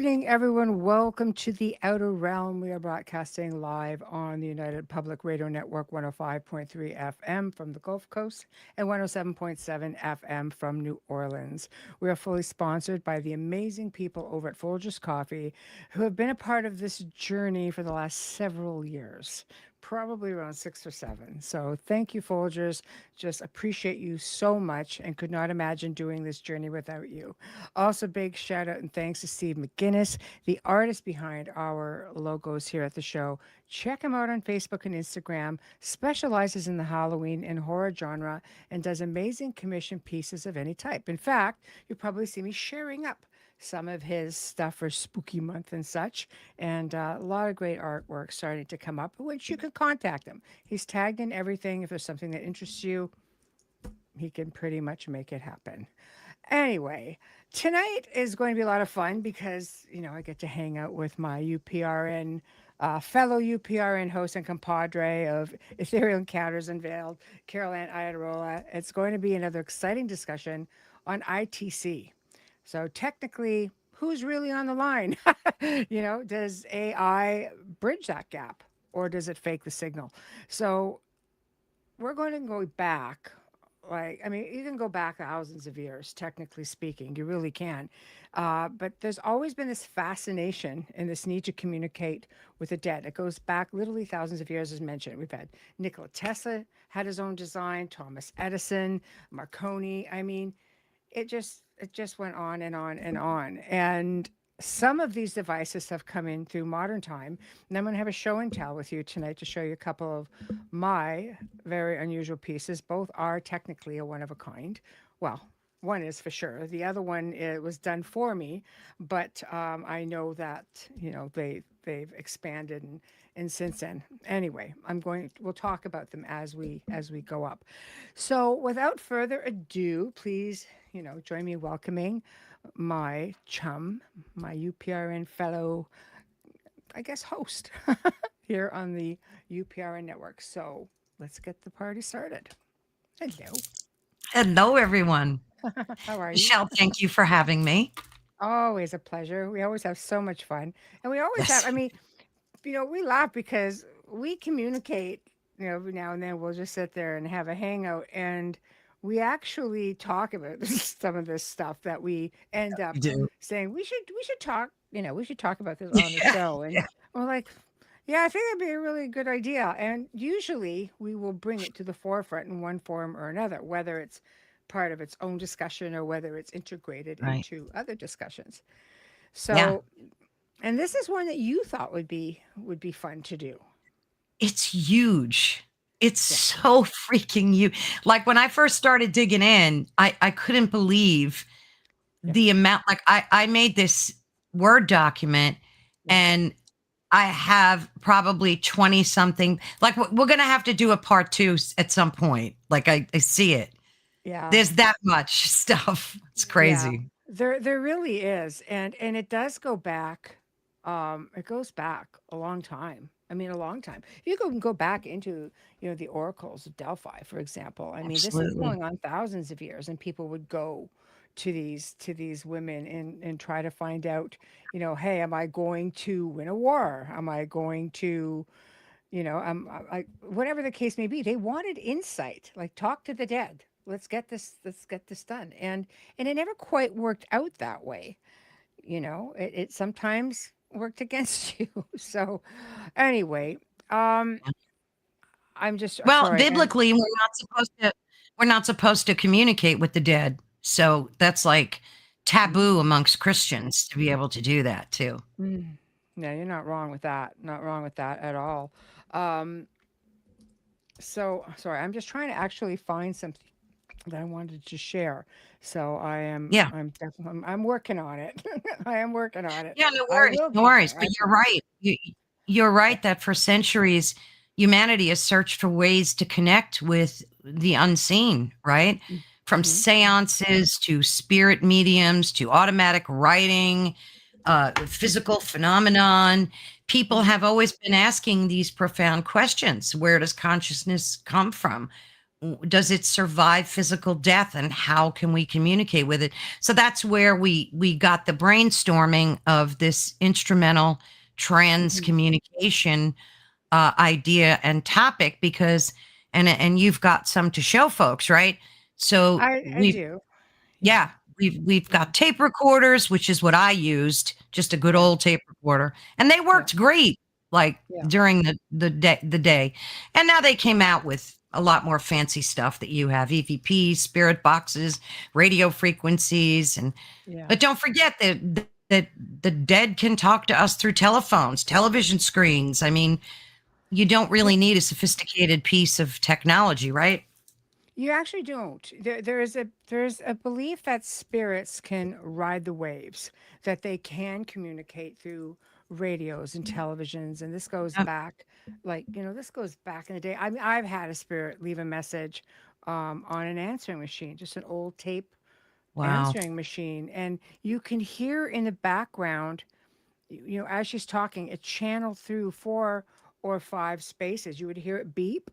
evening, everyone. Welcome to the Outer Realm. We are broadcasting live on the United Public Radio Network 105.3 FM from the Gulf Coast and 107.7 FM from New Orleans. We are fully sponsored by the amazing people over at Folgers Coffee who have been a part of this journey for the last several years. Probably around 6 or 7. So thank you, Folgers. Just appreciate you so much and could not imagine doing this journey without you. Also, big shout out and thanks to Steve McGinnis, the artist behind our logos here at the show. Check him out on Facebook and Instagram. Specializes in the Halloween and horror genre and does amazing commission pieces of any type. In fact, you'll probably see me sharing up some of his stuff for spooky month and such, and a lot of great artwork starting to come up, which you can contact him. He's tagged in everything. If there's something that interests you, he can pretty much make it happen. Anyway, tonight is going to be a lot of fun because, I get to hang out with my UPRN, fellow UPRN host and compadre of Ethereal Encounters Unveiled, Carolann Iadorola. It's going to be another exciting discussion on ITC. So technically, who's really on the line? Does AI bridge that gap or does it fake the signal? So we're going to go back. You can go back thousands of years, technically speaking. You really can. But there's always been this fascination and this need to communicate with the dead. It goes back literally thousands of years, as mentioned. We've had Nicola Tesla had his own design, Thomas Edison, Marconi. It just went on and on and on. And some of these devices have come in through modern time. And I'm going to have a show and tell with you tonight to show you a couple of my very unusual pieces. Both are technically a one of a kind. Well, one is for sure. The other one, it was done for me, but I know that they've expanded and since then. Anyway, we'll talk about them as we go up. So without further ado, please join me welcoming my chum, my UPRN fellow, I guess, host here on the UPRN network. So let's get the party started. Hello. Hello, everyone. How are you? Michelle, thank you for having me. Always a pleasure. We always have so much fun. And we always have, Yes. we laugh because we communicate, every now and then we'll just sit there and have a hangout and we actually talk about some of this stuff that we end up You do. saying we should talk, we should talk about this on the Yeah. show. And Yeah. we're like, yeah, I think that'd be a really good idea. And usually we will bring it to the forefront in one form or another, whether it's part of its own discussion or whether it's integrated Right. into other discussions. Yeah. So, and this is one that you thought would be fun to do. It's huge. It's Yeah. so freaking huge. Like when I first started digging in, I couldn't believe Yeah. the amount. Like I made this Word document Yeah. and I have probably 20 something. Like we're going to have to do a part two at some point. Like I see it. Yeah. There's that much stuff. It's Yeah. crazy. There really is. And it does go back it goes back a long time. A long time. You can go back into, the oracles of Delphi, for example. This is Absolutely. going on thousands of years, and people would go to these women and try to find out, hey, am I going to win a war? Am I going to, whatever the case may be, they wanted insight, like talk to the dead. Let's get this done. And it never quite worked out that way. It sometimes worked against you. So anyway, um, I'm just Well, sorry. And biblically, we're not supposed to communicate with the dead. So that's like mm, taboo amongst Christians to be able to do that too. mm, no, you're not wrong with that. Not wrong with that at all. Um, so sorry. I'm just trying to actually find something that I wanted to share. So Yeah. I'm definitely, I'm working on it. I am working on it. Yeah, no I worries. will No get worries. there. But I you're promise. right. You're Yeah. right that for centuries, humanity has searched for ways to connect with the unseen, right? From Mm-hmm. seances to spirit mediums to automatic writing, physical phenomenon. People Mm-hmm. have always been asking these profound questions. Where does consciousness come from? does it survive physical death, and how can we communicate with it? So that's where we got the brainstorming of this instrumental Mhm. transcommunication idea and topic, because and you've got some to show folks, right? So I we do. Yeah. yeah, we've Yeah. got tape recorders, which is what I used, just a good Yeah. old tape recorder, and they Yeah. worked great, like Yeah. during the day. And now they came out with a lot more fancy stuff that you have: EVP, spirit boxes, radio frequencies, and Yeah. but don't forget that the dead can talk to us through telephones, television screens. I mean, you don't Yeah. really need a sophisticated piece of technology, right? You actually don't. There's a belief that spirits can ride the waves, that they can communicate through radios and televisions, and this goes Yep. back, like this goes back in the day. I mean, I've had a spirit leave a message on an answering machine, just an old tape Wow. answering machine, and you can hear in the background, as she's talking, it channeled through 4 or 5 spaces. You would hear it beep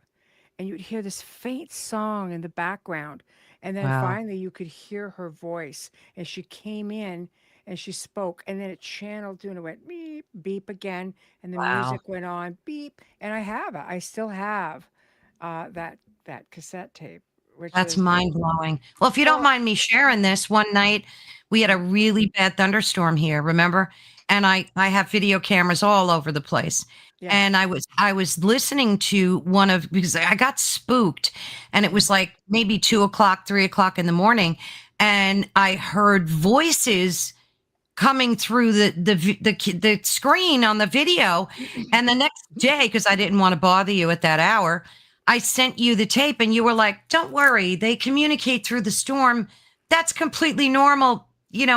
and you'd hear this faint song in the background. And then Wow. finally, you could hear her voice. And she came in and she spoke. And then it channeled through and it went beep, beep again. And the Wow. music went on beep. And I still have that cassette tape, which That's is, mind blowing. Well, if you don't well, mind me sharing this, one night we had a mm, really bad thunderstorm here, remember? And I have video cameras all over the place. yeah. And I was listening to one of, because I got spooked, and it Mm, was like maybe 2 o'clock, 3 o'clock in the morning. And I heard voices coming through the screen on the video. And the next day, because I didn't want to bother you at that hour, I sent you the tape, and you were like, "Don't worry, they communicate through the storm. That's completely normal.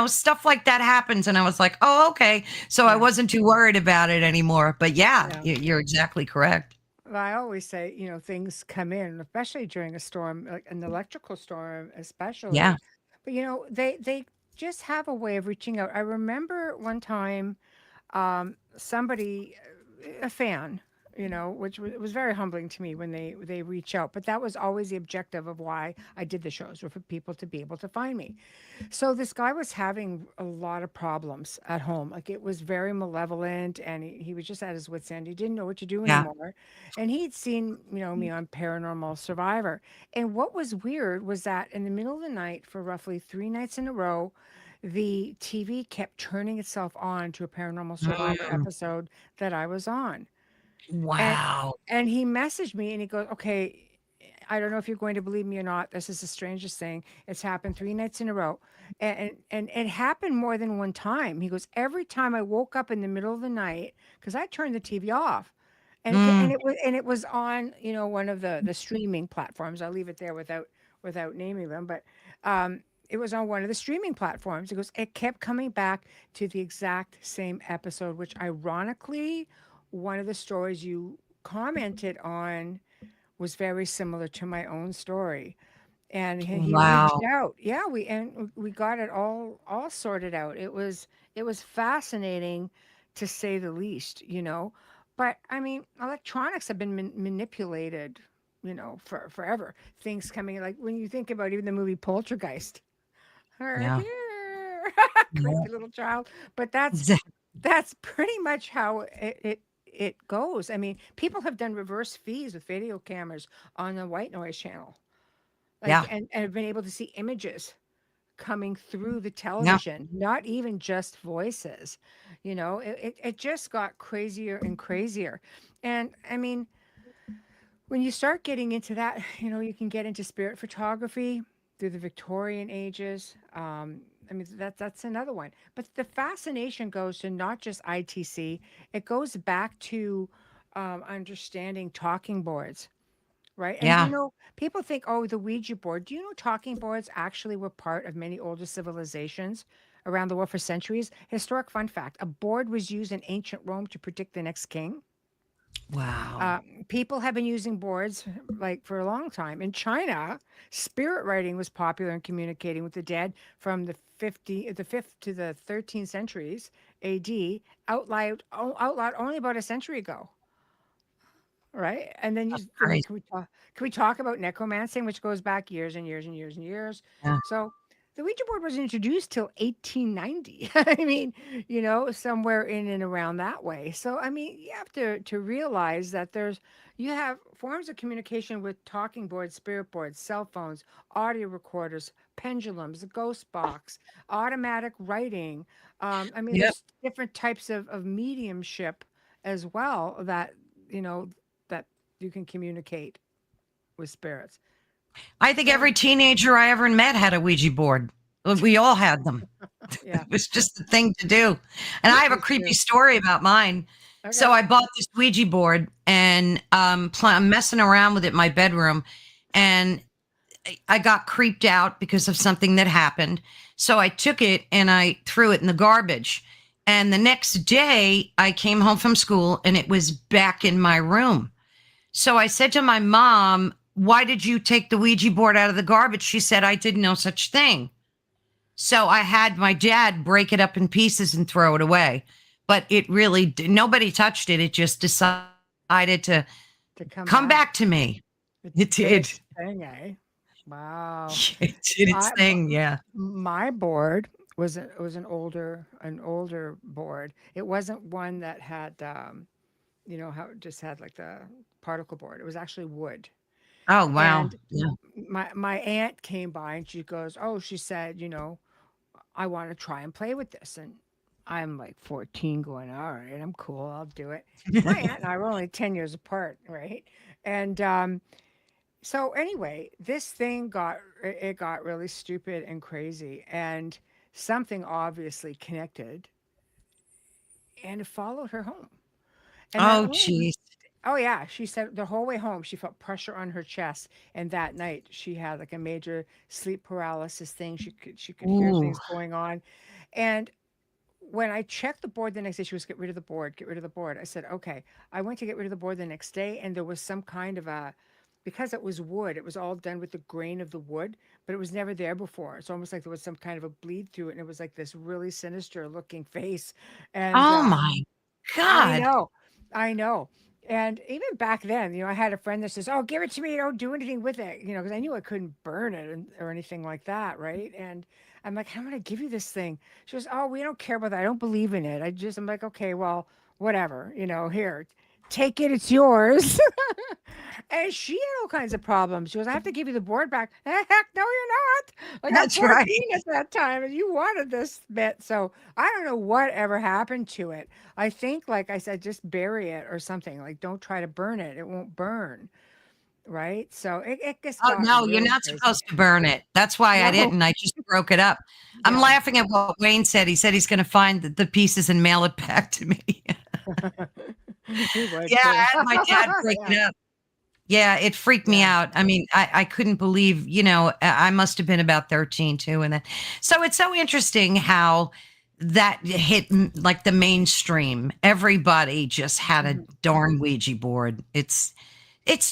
Stuff like that happens." And I was like, "Oh, okay." So I yeah. wasn't too worried about it anymore. But yeah, Yeah. you're exactly correct. Well, I always say, things come in, especially during a storm, like an electrical storm, Yeah. especially. But they just have a way of reaching out. I remember one time, somebody, a fan, which was very humbling to me when they reach out. But that was always the objective of why I did the shows, were for people to be able to find me. So this guy was having a lot of problems at home. Like it was very malevolent and he was just at his wit's end. He didn't know what to do Yeah. anymore. And he'd seen, me on Paranormal Survivor. And what was weird was that in the middle of the night for roughly 3 nights in a row, the TV kept turning itself on to a Paranormal Survivor Mm, episode that I was on. And wow. and he messaged me and he goes, "Okay, I don't know if you're going to believe me or not. This is the strangest thing. It's happened 3 nights in a row, and it happened more than one time." He goes, "Every time I woke up in the middle of the night, because I turned the TV off, and Mm, it was on one of the streaming platforms. I'll leave it there without naming them, but it was on one of the streaming platforms." He goes, "It kept coming back to the exact same episode, which ironically, one of the stories you commented on was very similar to my own story." And he reached wow. out. Yeah, we got it all sorted out. It was fascinating, to say the least. But I mean, electronics have been manipulated, for forever. Things coming, like when you think about even the movie Poltergeist. Her Yeah. here, Yeah. creepy little child. But that's pretty much how it goes. I mean, people have done reverse feeds with video cameras on the white noise channel, like, Yeah. and have been able to see images coming through the Yeah. television, not even just voices. It just got crazier and crazier. And I mean, when you start getting into that, you can get into spirit photography through the Victorian ages. I mean, that's another one. But the fascination goes to not just ITC, it goes back to understanding talking boards, right? And Yeah. people think, oh, the Ouija board. Do you know talking boards actually were part of many older civilizations around the world for centuries? Historic fun fact: a board was used in ancient Rome to predict the next king. Wow. Uh, People have been using boards like for a long time. In China, spirit writing was popular in communicating with the dead from the 5th to the 13th centuries AD, out loud only about a century ago. right? And then That's I mean, crazy. can we talk about necromancy, which goes back years and years and years and years? Yeah. So the Ouija board wasn't introduced till 1890. I mean, somewhere in and around that way. So I mean, you have to realize that you have forms of communication with talking boards, spirit boards, cell phones, audio recorders, pendulums, a ghost box, automatic writing. I mean, Yep. there's different types of mediumship as well that you know that you can communicate with spirits. I think So every teenager I ever met had a Ouija board. We all had them. yeah, It was just the thing to do. And I have a it's creepy true. story about mine. So Okay. I bought this Ouija board and I'm messing around with it in my bedroom, and I got creeped out because of something that happened. So I took it and I threw it in the garbage. And the next day I came home from school and it was back in my room. So I said to my mom, "Why did you take the Ouija board out of the garbage?" She said, "I did no such thing." So I had my dad break it up in pieces and throw it away. But it really, nobody touched it. It just decided to To come come back, back to me. it It did did. its thing, eh? Wow. It did its I m- thing. Yeah. my board was an older board. It wasn't one that had how it just had like the particle board. It was actually wood. Oh, wow. And Yeah. my aunt came by and she goes, "Oh," she said, "I want to try and play with this." And I'm like 14 going, "All right, I'm cool. I'll do it." My aunt and I were only 10 years apart, right? And so anyway, this thing got really stupid and crazy, and something obviously connected, and it followed her home. And not Oh, only geez. Oh yeah, she said the whole way home she felt pressure on her chest, and that night she had like a major sleep paralysis thing. She could hear Ooh. things going on, and when I checked the board the next day, she was get rid of the board, get rid of the board. I said, okay. I went to get rid of the board the next day, and there was some kind of because it was wood, it was all done with the grain of the wood, but it was never there before. It's almost like there was some kind of a bleed through it, and it was like this really sinister looking face, and Oh, my I God. know. I know. And even back then, I had a friend that says, "Oh, give it to me. Don't do anything with it." Because I knew I couldn't burn it or anything like that, right? And I'm like, "I'm going to give you this thing." She goes, "Oh, we don't care about that. I don't believe in it." I'm like, "Okay, well, whatever. Here, take it. It's yours." And she had all kinds of problems. She goes, "I have to give you the board back." Heck, no, you're not. Like, I'm That's right. 14 at that time, and you wanted this bit. So I don't know what ever happened to it. I think, like I said, just bury it or something. Like, don't try to burn it. It won't burn. Right. So it just Oh, got no, you're really not crazy. supposed to burn it. That's why I No. didn't. I just broke it up. I'm Yeah. laughing at what Wayne said. He said he's going to find the pieces and mail it back to me. He would Yeah, too. I had my dad break Yeah. it up. Yeah, it freaked me Yeah. out. I mean, I couldn't believe, I must have been about 13 too. And then, so it's so interesting how that hit like the mainstream. Everybody just had a Mhm. darn Ouija board. It's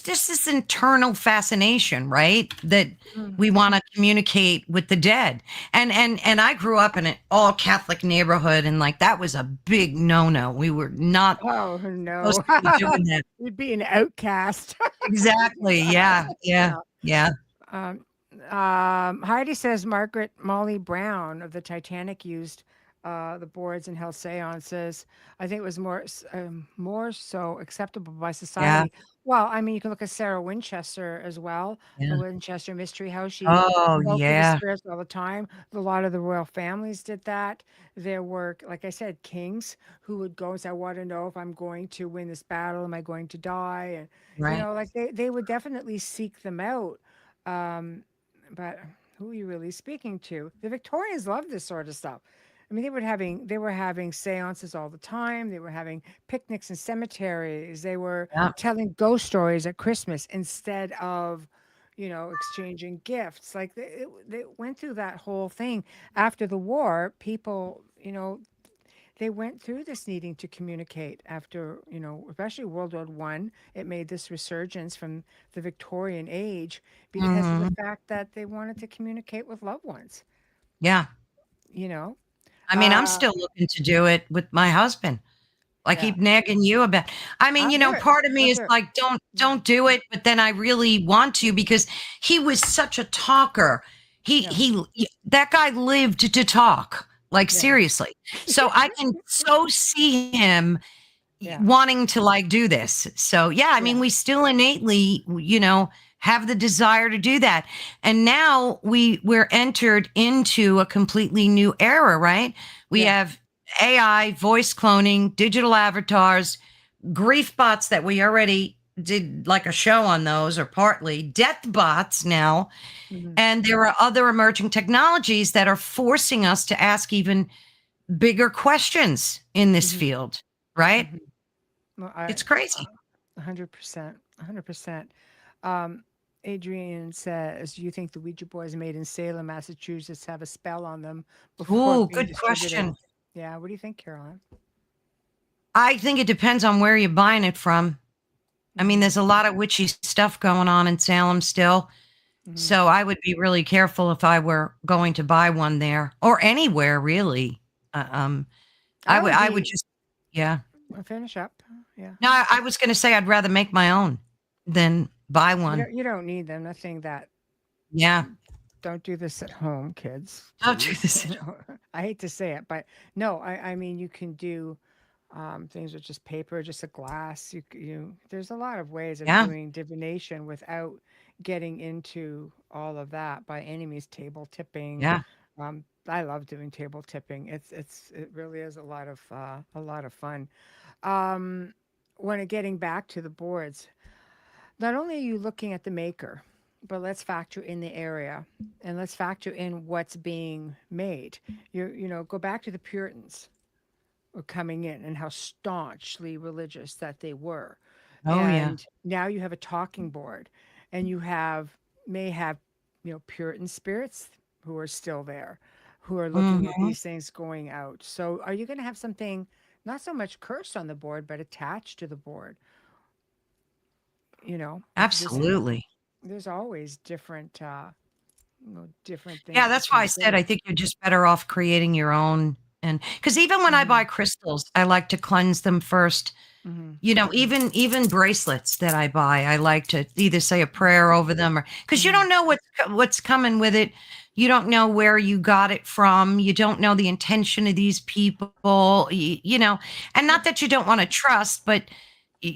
just this internal fascination, right? That Mm. we want to communicate with the dead. And I grew up in an all Catholic neighborhood, and like that was a big no-no. We were not Oh supposed no. to be doing that. You'd be an outcast. Exactly. Yeah. Yeah. Yeah. Yeah. Um, Heidi says Margaret Molly Brown of the Titanic used the boards and held seances. I think it was more so acceptable by Yeah. society. Well, I mean, you can look at Sarah Winchester as well, the Yeah. Winchester Mystery House. She Oh, spoke to the yeah. spirits all the time. A lot of the royal families did that. There were, like I said, kings who would go and say, "I want to know if I'm going to win this battle. Am I going to die?" And Right. like they would definitely seek them out. Um, but who are you really speaking to? The Victorians loved this sort of stuff. I mean, they were having seances all the time. They were having picnics in cemeteries. They were Yeah. telling ghost stories at Christmas instead of, exchanging gifts. Like they went through that whole thing after the war. People, they went through this needing to communicate after, especially World War I. It made this resurgence from the Victorian age because of the Mhm. fact that they wanted to communicate with loved ones, Yeah. you know. I mean, I'm Uh, still looking to do it with my husband. I Yeah. keep nagging you about. I mean, I'll do it. part of me I'll is do it. like, don't Yeah. don't do it, but then I really want to because he was such a talker. Yeah. That guy lived to talk, like Yeah. seriously. So I can so see him Yeah. wanting to like do this. So yeah, I mean, Yeah. we still innately, have the desire to do that. And now we're entered into a completely new era, right? We Yeah. have AI, voice cloning, digital avatars, grief bots that we already did like a show on those or partly, death bots now. Mhm. And there are other emerging technologies that are forcing us to ask even bigger questions in this Mhm. field, right? Mhm. Well, It's crazy. 100%, 100%. Um, Adrian says, "Do you think the Ouija boards made in Salem, Massachusetts, have a spell on them before Ooh, being good distributed?" question. Yeah. What do you think, Caroline? I think it depends on where you're buying it from. I mean, Mm-hmm. there's a lot of witchy stuff going on in Salem still. Mm-hmm. So I would be really careful if I were going to buy one there or anywhere really. Uh, um, I would I would be. just, yeah. Finish up. Yeah. No, I was going to say I'd rather make my own than buy one. You don't need them. Nothing that. Yeah. Don't do this at home, kids, I'll do please. this. I hate to say it, but no. I mean, you can do things with just paper, just a glass. There's a lot of ways of Yeah. doing divination without getting into all of that by any means. Table tipping. Yeah. I love doing table tipping. It really is a lot of fun. Um, when getting back to the boards, not only are you looking at the maker, but let's factor in the area and let's factor in what's being made. Go back to the Puritans were coming in and how staunchly religious that they were. Oh, yeah. And now you have a talking board and may have, Puritan spirits who are still there, who are looking at Hmm. these things going out. So are you going to have something not so much cursed on the board, but attached to the board? This Absolutely. there's always different things Yeah, that you that's why I said consider. I think you're just better off creating your own. And because even when I Hmm. buy crystals, I like to cleanse them first. Hmm. Even bracelets that I buy, I like to either say a prayer over them or because you Hmm. don't know what's coming with it. You don't know where you got it from. You don't know the intention of these people. And Yeah. not that you don't want to trust, but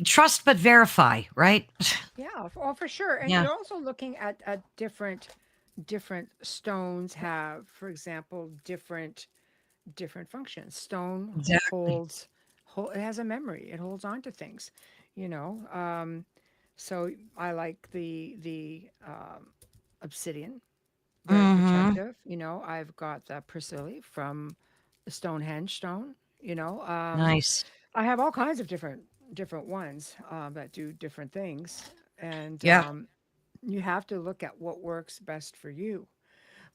trust but verify, right? Yeah, for sure. And Yeah, you're also looking at different stones have, for example, different functions. Stone exactly. it has a memory. It holds on to things, you know. So I like the obsidian, very Mm-hmm. protective. I've got the Priscilla from the Stonehenge stone. Nice. I have all kinds of different ones that do different things, and Yeah. you have to look at what works best for you.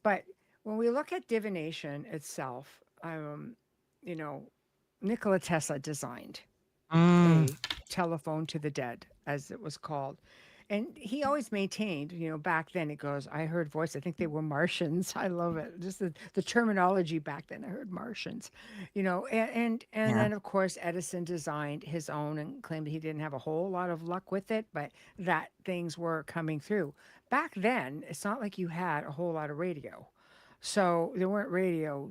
But when we look at divination itself, you know, Nikola Tesla designed Mm, a telephone to the dead, as it was called. And he always maintained, back then it goes, I heard voice. I think they were Martians. I love it. Just the terminology back then. I heard Martians, and yeah. then of course Edison designed his own and claimed that he didn't have a whole lot of luck with it, but that things were coming through. Back then, it's not like you had a whole lot of radio. So there weren't radio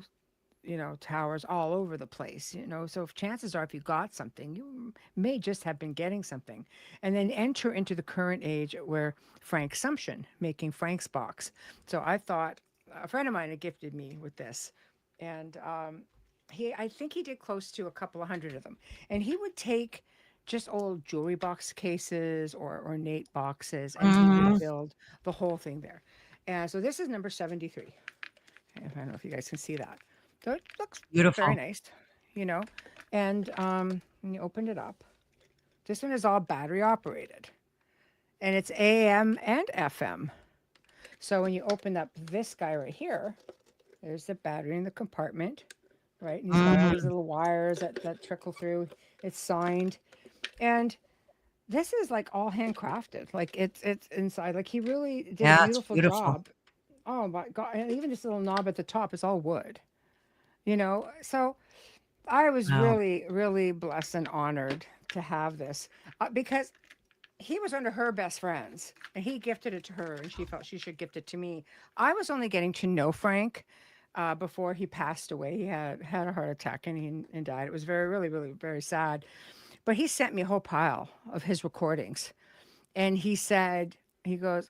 towers all over the place. So if chances are, if you got something, you may just have been getting something. And then enter into the current age where Frank Sumption making Frank's box. So I thought a friend of mine had gifted me with this. And I think he did close to a couple of hundred of them. And he would take just old jewelry box cases or ornate boxes and he would Mm, build the whole thing there. And so this is number 73. I don't know if you guys can see that. So it looks very beautiful. nice, you know. And when you opened it up, this one is all battery operated, and it's AM and FM. So when you open up this guy right here, there's the battery in the compartment, right? And he's got all these Mm, little wires that trickle through. It's signed, and this is like all handcrafted. Like it's inside. Like he really did a yeah, it's beautiful beautiful. job. Oh my God! And even this little knob at the top is all wood. So I was Wow. really, really blessed and honored to have this because he was one of her best friends and he gifted it to her and she felt she should gift it to me. I was only getting to know Frank before he passed away. He had a heart attack and died. It was very, really, really very sad. But he sent me a whole pile of his recordings. And he said, he goes,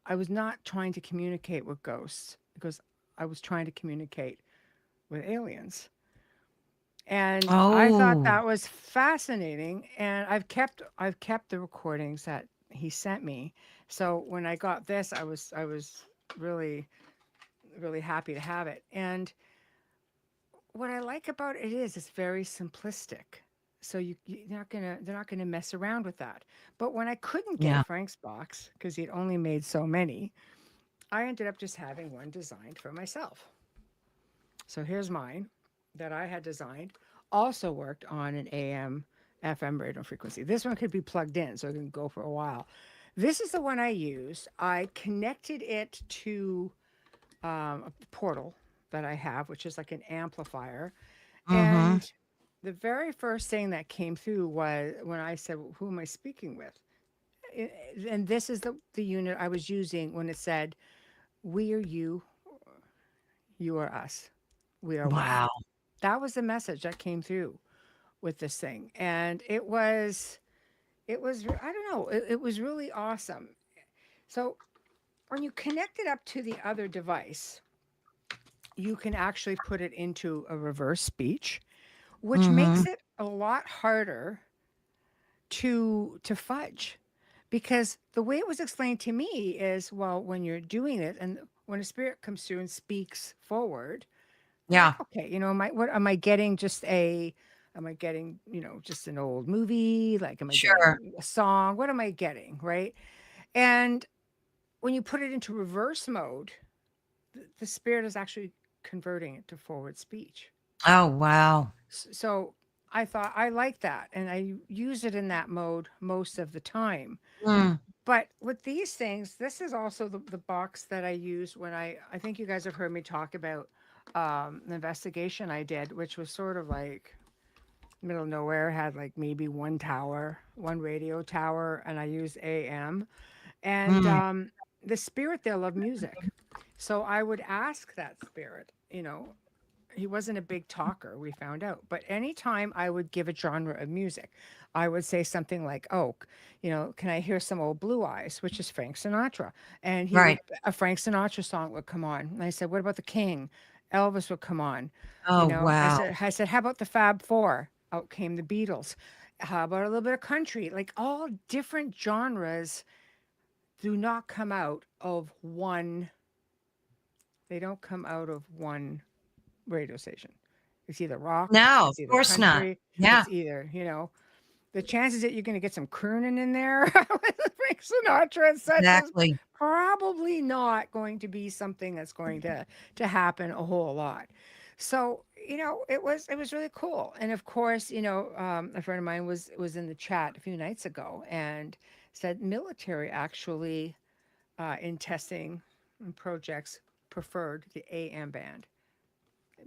I was not trying to communicate with ghosts. He goes, I was trying to communicate with aliens. And I thought Oh, that was fascinating. And I've kept the recordings that he sent me. So when I got this, I was really, really happy to have it. And what I like about it is it's very simplistic. So they're not gonna mess around with that. But when I couldn't get yeah. Frank's box because he'd only made so many, I ended up just having one designed for myself. So here's mine that I had designed. Also worked on an AM FM radio frequency. This one could be plugged in, so it can go for a while. This is the one I used. I connected it to a portal that I have, which is like an amplifier. Mm-hmm. And the very first thing that came through was when I said, "Well, who am I speaking with?" I- And this is the unit I was using when it said, "We are you, you are us, we are one." Wow. That was the message that came through with this thing. And I don't know, it was really awesome. So when you connect it up to the other device, you can actually put it into a reverse speech, which Mm-hmm. makes it a lot harder to fudge because the way it was explained to me is, well, when you're doing it and when a spirit comes through and speaks forward, I'm like, Yeah. okay, what am I getting? Am I getting, just an old movie? Like, am I Sure. getting a song? What am I getting? Right. And when you put it into reverse mode, the spirit is actually converting it to forward speech. Oh, wow. So I thought I like that. And I use it in that mode most of the time. Mm. But with these things, this is also the box that I use when I think you guys have heard me talk about the investigation I did, which was sort of like middle of nowhere, had like maybe one tower, one radio tower, and I used AM. And Mm. the spirit there loved music. So I would ask that spirit, he wasn't a big talker, we found out. But anytime I would give a genre of music, I would say something like, "Oh, can I hear some old Blue Eyes," which is Frank Sinatra. And Right. a Frank Sinatra song would come on. And I said, "What about the King?" Elvis would come on. Oh, wow. I said, "How about the Fab Four?" Out came the Beatles. How about a little bit of country? Like all different genres do not come out of one, they don't come out of one radio station. It's either rock, No, of it's either course not. country, Yeah, it's either, the chances that you're going to get some crooning in there with Frank Sinatra and such is exactly. probably not going to be something that's going to happen a whole lot. So, it was really cool. And of course, a friend of mine was in the chat a few nights ago and said military actually in testing projects preferred the AM band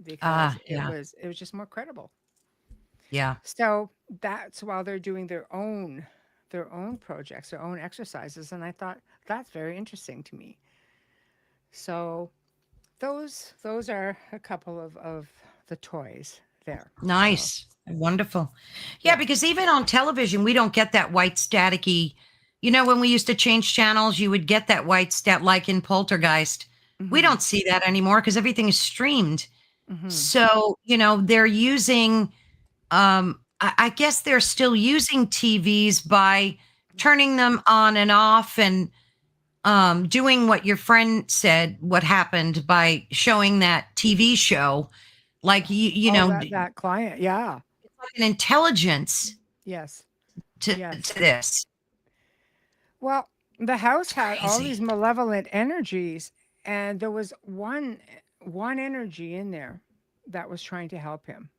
because Ah, it yeah. was it was just more credible. Yeah. So that's while they're doing their own projects, their own exercises, and I thought that's very interesting to me. So those are a couple of the toys there. So Nice. Wonderful. Yeah, yeah. because even on television, we don't get that white staticky. When we used to change channels, you would get that white stat like in Poltergeist. We Hmm. don't see that anymore because everything is streamed. Hmm. So, they're using I guess they're still using TVs by turning them on and off and doing what your friend said what happened by showing that TV show like Oh, that client, yeah. it's like an intelligence Yes. to Yes. this. Well, the house It's had all crazy. these malevolent energies, and there was one energy in there that was trying to help him,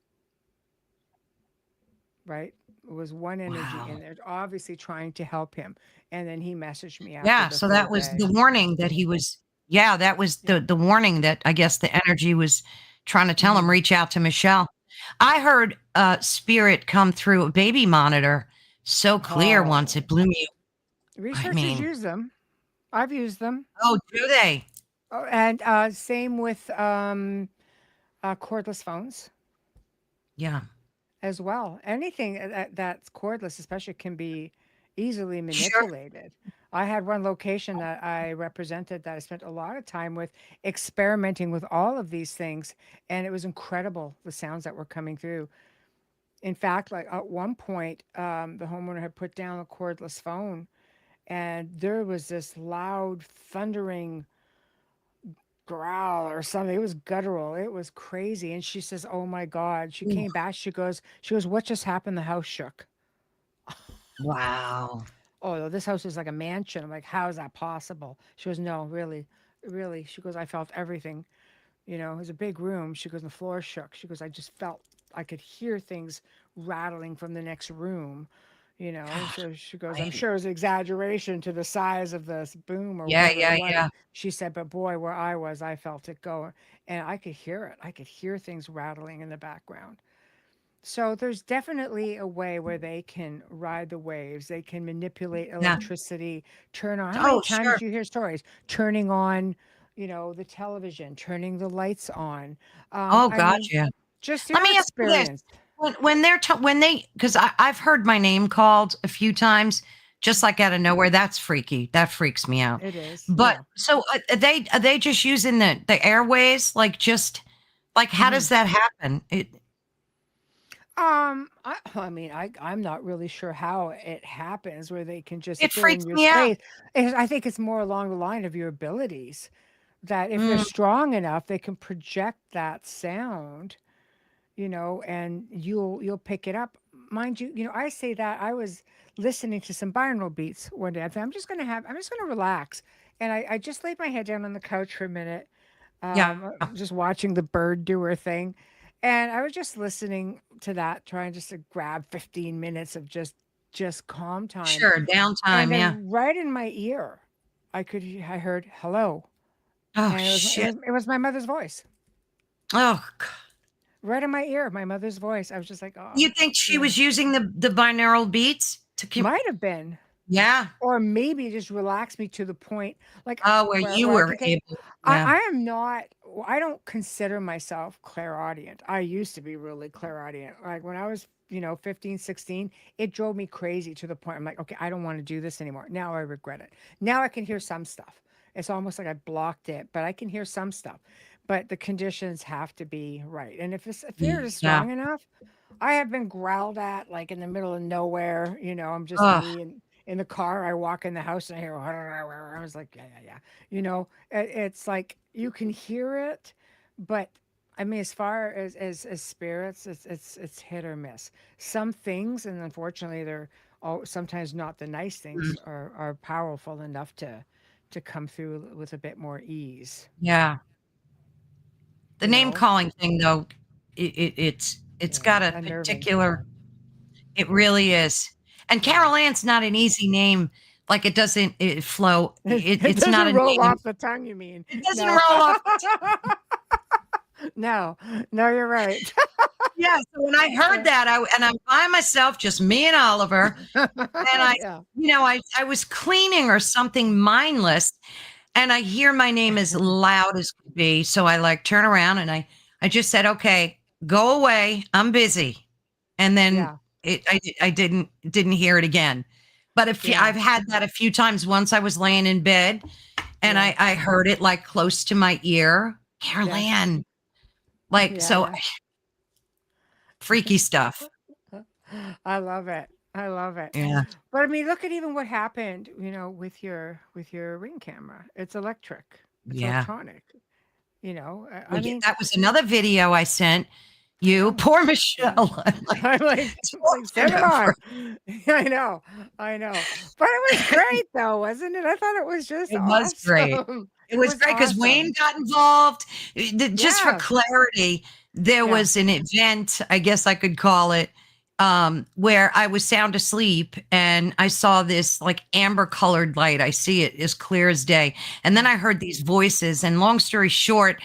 right? It was one energy in Wow. there, obviously trying to help him. And then he messaged me after Yeah, the so third that was day. the warning that he was that was Yeah. the warning that I guess the energy was trying to tell him Hmm. reach out to Michelle. I heard spirit come through a baby monitor so clear once. It Oh, blew me. I researchers mean, use them. I've used them. oh, do they? Oh, and same with cordless phones Yeah. as well. Anything that's cordless, especially, can be easily Sure. manipulated. I had one location that I represented that I spent a lot of time with experimenting with all of these things, and it was incredible the sounds that were coming through. In fact, like at one point, the homeowner had put down a cordless phone, and there was this loud, thundering growl or something. It was guttural. It was crazy. And she says, "Oh my God." She Ooh, came back. She goes, "What just happened? The house shook." wow. Oh, no, this house is like a mansion. I'm like, "How is that possible?" She goes, "No, really, really." She goes, "I felt everything. It was a big room." She goes, "The floor shook." She goes, "I just felt, I could hear things rattling from the next room." So she goes, "I'm Right. sure it's exaggeration to the size of this boom or Yeah, whatever it yeah, was." yeah. She said, "But boy, where I was, I felt it go. And I could hear it. I could hear things rattling in the background." So there's definitely a way where they can ride the waves. They can manipulate Yeah. electricity, turn on. How many Oh, times sure. do you hear stories turning on, the television, turning the lights on? Oh, I God, mean, yeah. just Let your me ask you this. experience. When they're when they, because I've heard my name called a few times, just like out of nowhere. That's freaky. That freaks me out. It is, But yeah. so are they just using the airways? Like, just like, how hmm does that happen? I mean, I'm not really sure how it happens where they can just It fill in freaks your me out. space. I think it's more along the line of your abilities, that if they're Mm, strong enough, they can project that sound, and you'll pick it up. Mind you, I say that I was listening to some binaural beats one day. I thought I'm just gonna relax, and I just laid my head down on the couch for a minute, yeah, just watching the bird do her thing. And I was just listening to that, trying just to grab 15 minutes of just calm time. sure. And Downtime. Yeah. then right in my ear, I heard hello. Oh And shit. it was my mother's voice. Oh, God. Right in my ear, my mother's voice. I was just like, oh, You think she yeah. was using the binaural beats to keep? Might have been. Yeah. Or maybe just relax me to the point, like, Oh, where where you I were can take. able. Yeah. I am not. I don't consider myself clairaudient. I used to be really clairaudient. Like when I was, 15, 16, it drove me crazy to the point I'm like, okay, I don't want to do this anymore. Now I regret it. Now I can hear some stuff. It's almost like I blocked it, but I can hear some stuff. But the conditions have to be right. And if fear is Yeah. strong enough, I have been growled at like in the middle of nowhere. I'm just Oh, me, and in the car, I walk in the house and I hear, I was like, yeah, yeah, yeah. It's like you can hear it, but I mean, as far as spirits, it's hit or miss. Some things, and unfortunately, they're sometimes not the nice mm, things, are powerful enough to come through with a bit more ease. yeah. The You name know, calling thing, though, it's yeah, got a unnerving. particular. It really is. And Yeah, Carolann's not an easy name. Like, it doesn't flow. it It's not doesn't a roll name. off the tongue. You mean It doesn't no? roll off the No, no, you're right. Yeah, so when I heard that, I'm by myself, just me and Oliver, and Yeah. I was cleaning or something mindless, and I hear my name as loud as could be, so I, like, turn around and I just said, "Okay, go away, I'm busy." And then Yeah. I didn't hear it again. But Yeah. I've had that a few times. Once I was laying in bed and Yeah. I heard it, like, close to my ear, Yeah. Carolann, like, Yeah. so Yeah. freaky stuff. I love it. I love it. Yeah. But I mean, look at even what happened, with your ring camera. It's electric. It's Yeah. electronic. Well, I yeah, mean, that was another video I sent I you. know. Poor Yeah. Michelle. I'm like, I'm like, send talking it over. on. I know. I know. But it was great though, wasn't it? I thought it was just It was great. awesome. It It was was great because Wayne awesome. got involved. Just for Yeah. clarity, there Yeah. was an event, I guess I could call it, where I was sound asleep and I saw this, like, amber colored light. I see it as clear as day. And then Mm. I heard these voices. And long story short,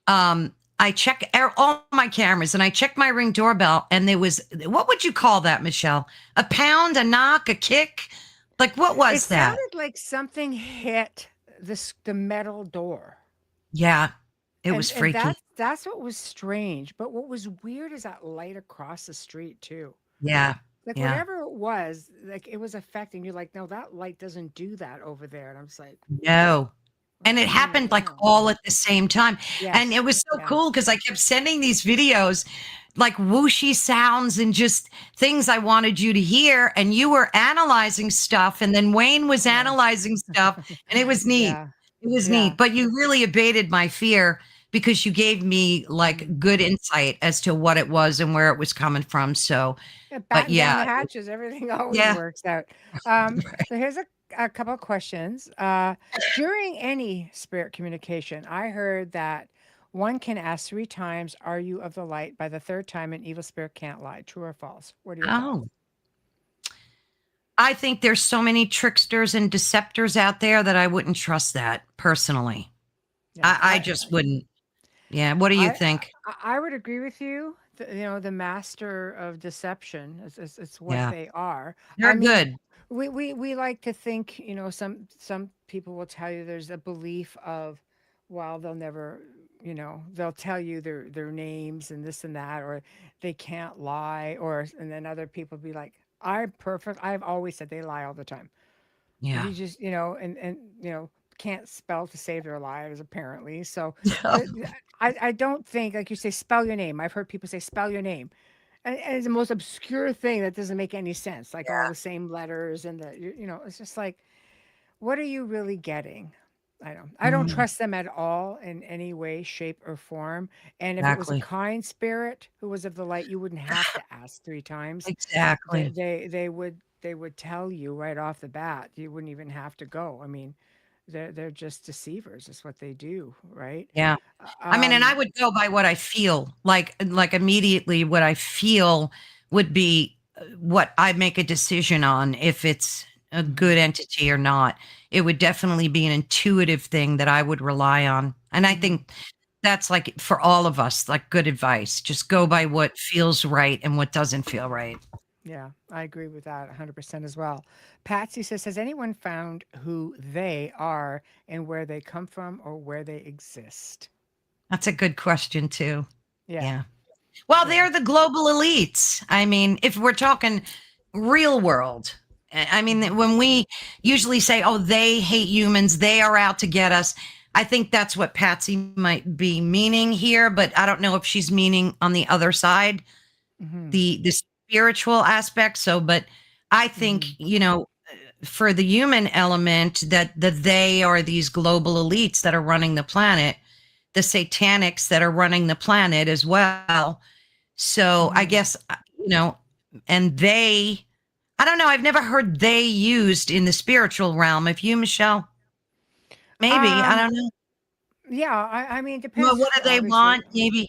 um, I check all my cameras and I checked my Ring doorbell, and there was, what would you call that, Michelle? A pound, a knock, a kick? Like, what It was that? sounded like something hit the metal door. Yeah, it was And freaky. that's what was strange. But what was weird is that light across the street too. Yeah, Like yeah. whatever it was, like it was affecting you. Like, no, that light doesn't do that over there. And I'm just like, No. And what's it going happened like on? all at the same time. And Yes. it was so Yeah. cool because I kept sending these videos, like whooshy sounds and just things I wanted you to hear. And you were analyzing stuff. And then Wayne was Yeah. analyzing stuff. And it was neat. Yeah. It was Yeah. neat. But you really abated my fear because you gave me Mhm. like good insight as to what it was and where it was coming from. So, Yeah, but batten down yeah, the hatches. Everything always yeah. works out. So here's a couple of questions. During any spirit communication, I heard that one can ask 3 times, "Are you of the light?" By the third time, an evil spirit can't lie. True or false? What are your thoughts? Oh, I think there's so many tricksters and deceptors out there that I wouldn't trust that personally. Yeah, I just wouldn't. Yeah. What do you I think? I would agree with you. The master of deception is it's what Yeah. they are. I They're mean, good. we like to think, some people will tell you there's a belief of, well, they'll never, they'll tell you their names and this and that, or they can't lie, or and then other people be like, I'm perfect. I've always said they lie all the time. Yeah. You just, and can't spell to save their lives apparently. So Yeah. I don't think, like you say, spell your name. I've heard people say spell your name, and it's the most obscure thing that doesn't make any sense. Like all the same letters and it's just like, what are you really getting? I don't Mm, trust them at all in any way, shape, or form. And if it was a exactly. kind spirit who was of the light, you wouldn't have to ask 3 times. They Exactly. they they would they would tell you right off the bat. You wouldn't even have to go. I mean, they're just deceivers. It's what they do, right? Yeah. Uh, I mean, and I Um, would go by what I feel. Like immediately what I feel would be what I make a decision on if it's a mhm, good entity or not. It would definitely be an intuitive thing that I would rely on. And I mhm. think that's like for all of us, like good advice. Just go by Mhm. what feels right and what doesn't feel right. Yeah, I agree with that 100% as well. Patsy says, has anyone found who they are and where they come from or where they exist? That's a good question too. Yeah, Yeah. Well, yeah. they're the global elites. I mean, if we're talking real world, I Mhm. mean, when we usually say, oh, they hate humans, they are out to get us, I think that's what Patsy might be meaning here, but I don't know if she's meaning on the other side, Mhm. the spiritual aspect. So, but I think, Mhm. for the human element, that they are these global elites that are running the planet, the satanics that are running the planet as well. So I Mhm. guess, and they, I don't know. I've never heard they used in the spiritual realm. If you, Michelle, maybe, I Um, don't know. yeah, I mean, it Well, depends what do they obviously. want? Maybe.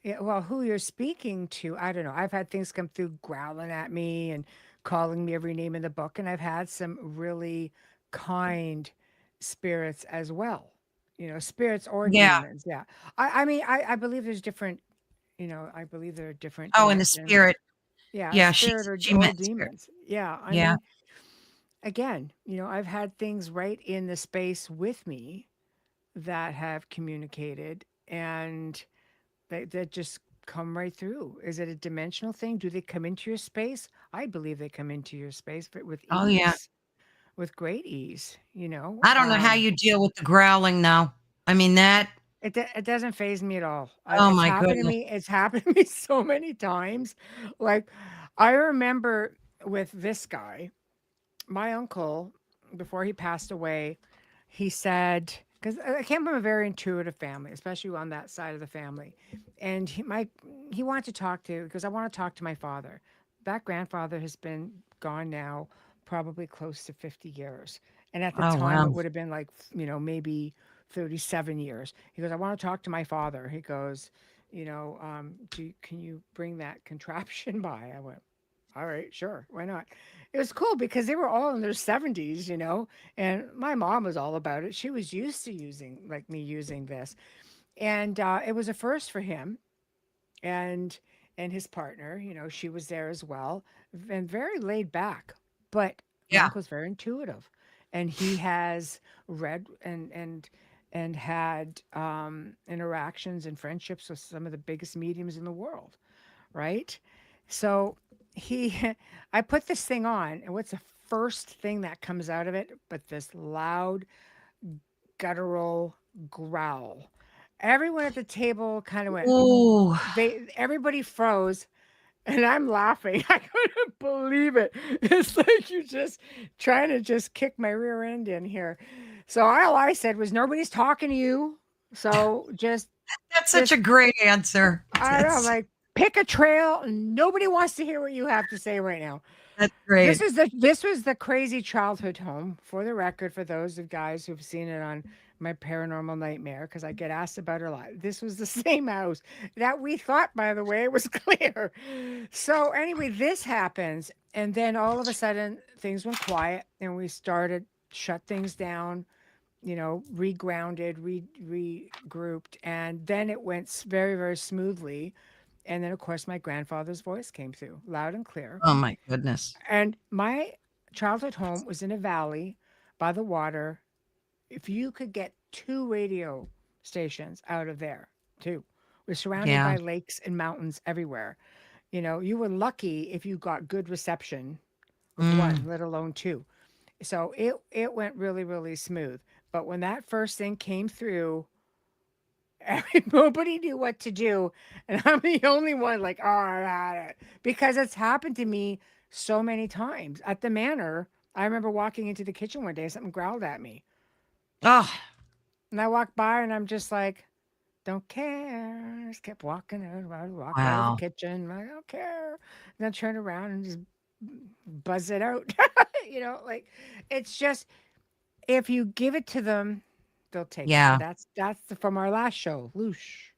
Yeah, well, who you're speaking to, I don't know. I've had things come through growling at me and calling me every name in the book, and I've had some really kind spirits as well. Spirits or Yeah. demons. Yeah. I mean, I believe there's different, I believe there are different Oh, in the dimensions. spirit. Yeah, Yeah. spirit or She or meant spirit. demons. Yeah. I Yeah. mean, again, I've had things right in the space with me that have communicated, and that just come right through. Is it a dimensional thing? Do they come into your space? I believe they come into your space, but with Oh, yeah. ease, with great ease. I don't know how you deal with the growling now. I mean, It doesn't phase me at all. oh It's my happened to goodness. me. It's happened to me so many times. Like, I remember with this guy, my uncle, before he passed away, he said, because I came from a very intuitive family, especially on that side of the family, and he wanted to talk to, because I want to talk to my father. That grandfather has been gone now, probably close to 50 years, and at the Oh, time wow. it would have been like, maybe 37 years. He goes, I want to talk to my father. He goes, can you bring that contraption by? I went, all right, sure, why not? It was cool because they were all in their 70s, and my mom was all about it. She was used to using, like me using this. And it was a first for him and his partner. You know, she was there as well, and very laid back. But Yeah. Michael's very intuitive, and he has read and had interactions and friendships with some of the biggest mediums in the world, right? So he, I put this thing on, and what's the first thing that comes out of it? But this loud, guttural growl. Everyone at the table kind of went, Ooh. everybody froze and I'm laughing. I couldn't believe it. It's like you're just trying to just kick my rear end in here. So all I said was nobody's talking to you. So That's such just a great answer. I don't know, That's like pick a trail. Nobody wants to hear what you have to say right now. that's great. This was the crazy childhood home. For the record, for those of guys who've seen it on my paranormal nightmare, because I get asked about it a lot. This was the same house that we thought, by the way, was clear. So anyway, this happens, and then all of a sudden things went quiet, and we started shut things down. You know, regrounded, regrouped, and then it went very, very smoothly. And then, of course, my grandfather's voice came through loud and clear. Oh my goodness. And my childhood home was in a valley by the water. If you could get two radio stations out of there, two, we're surrounded Yeah. by lakes and mountains everywhere. You know, you were lucky if you got good reception with one, Mm. let alone two. So it went really, really smooth. But when that first thing came through, nobody knew what to do, and I'm the only one like, oh, I got it, because it's happened to me so many times at the manor. I remember walking into the kitchen one day, something growled at me, Oh, and I walked by, and I'm just like, don't care. Just kept walking out. I walk out of the wow. kitchen, I don't care. And then turn around and just buzz it out. You know, like it's just if you give it to them, they'll take it. Yeah, From our last show, Loosh.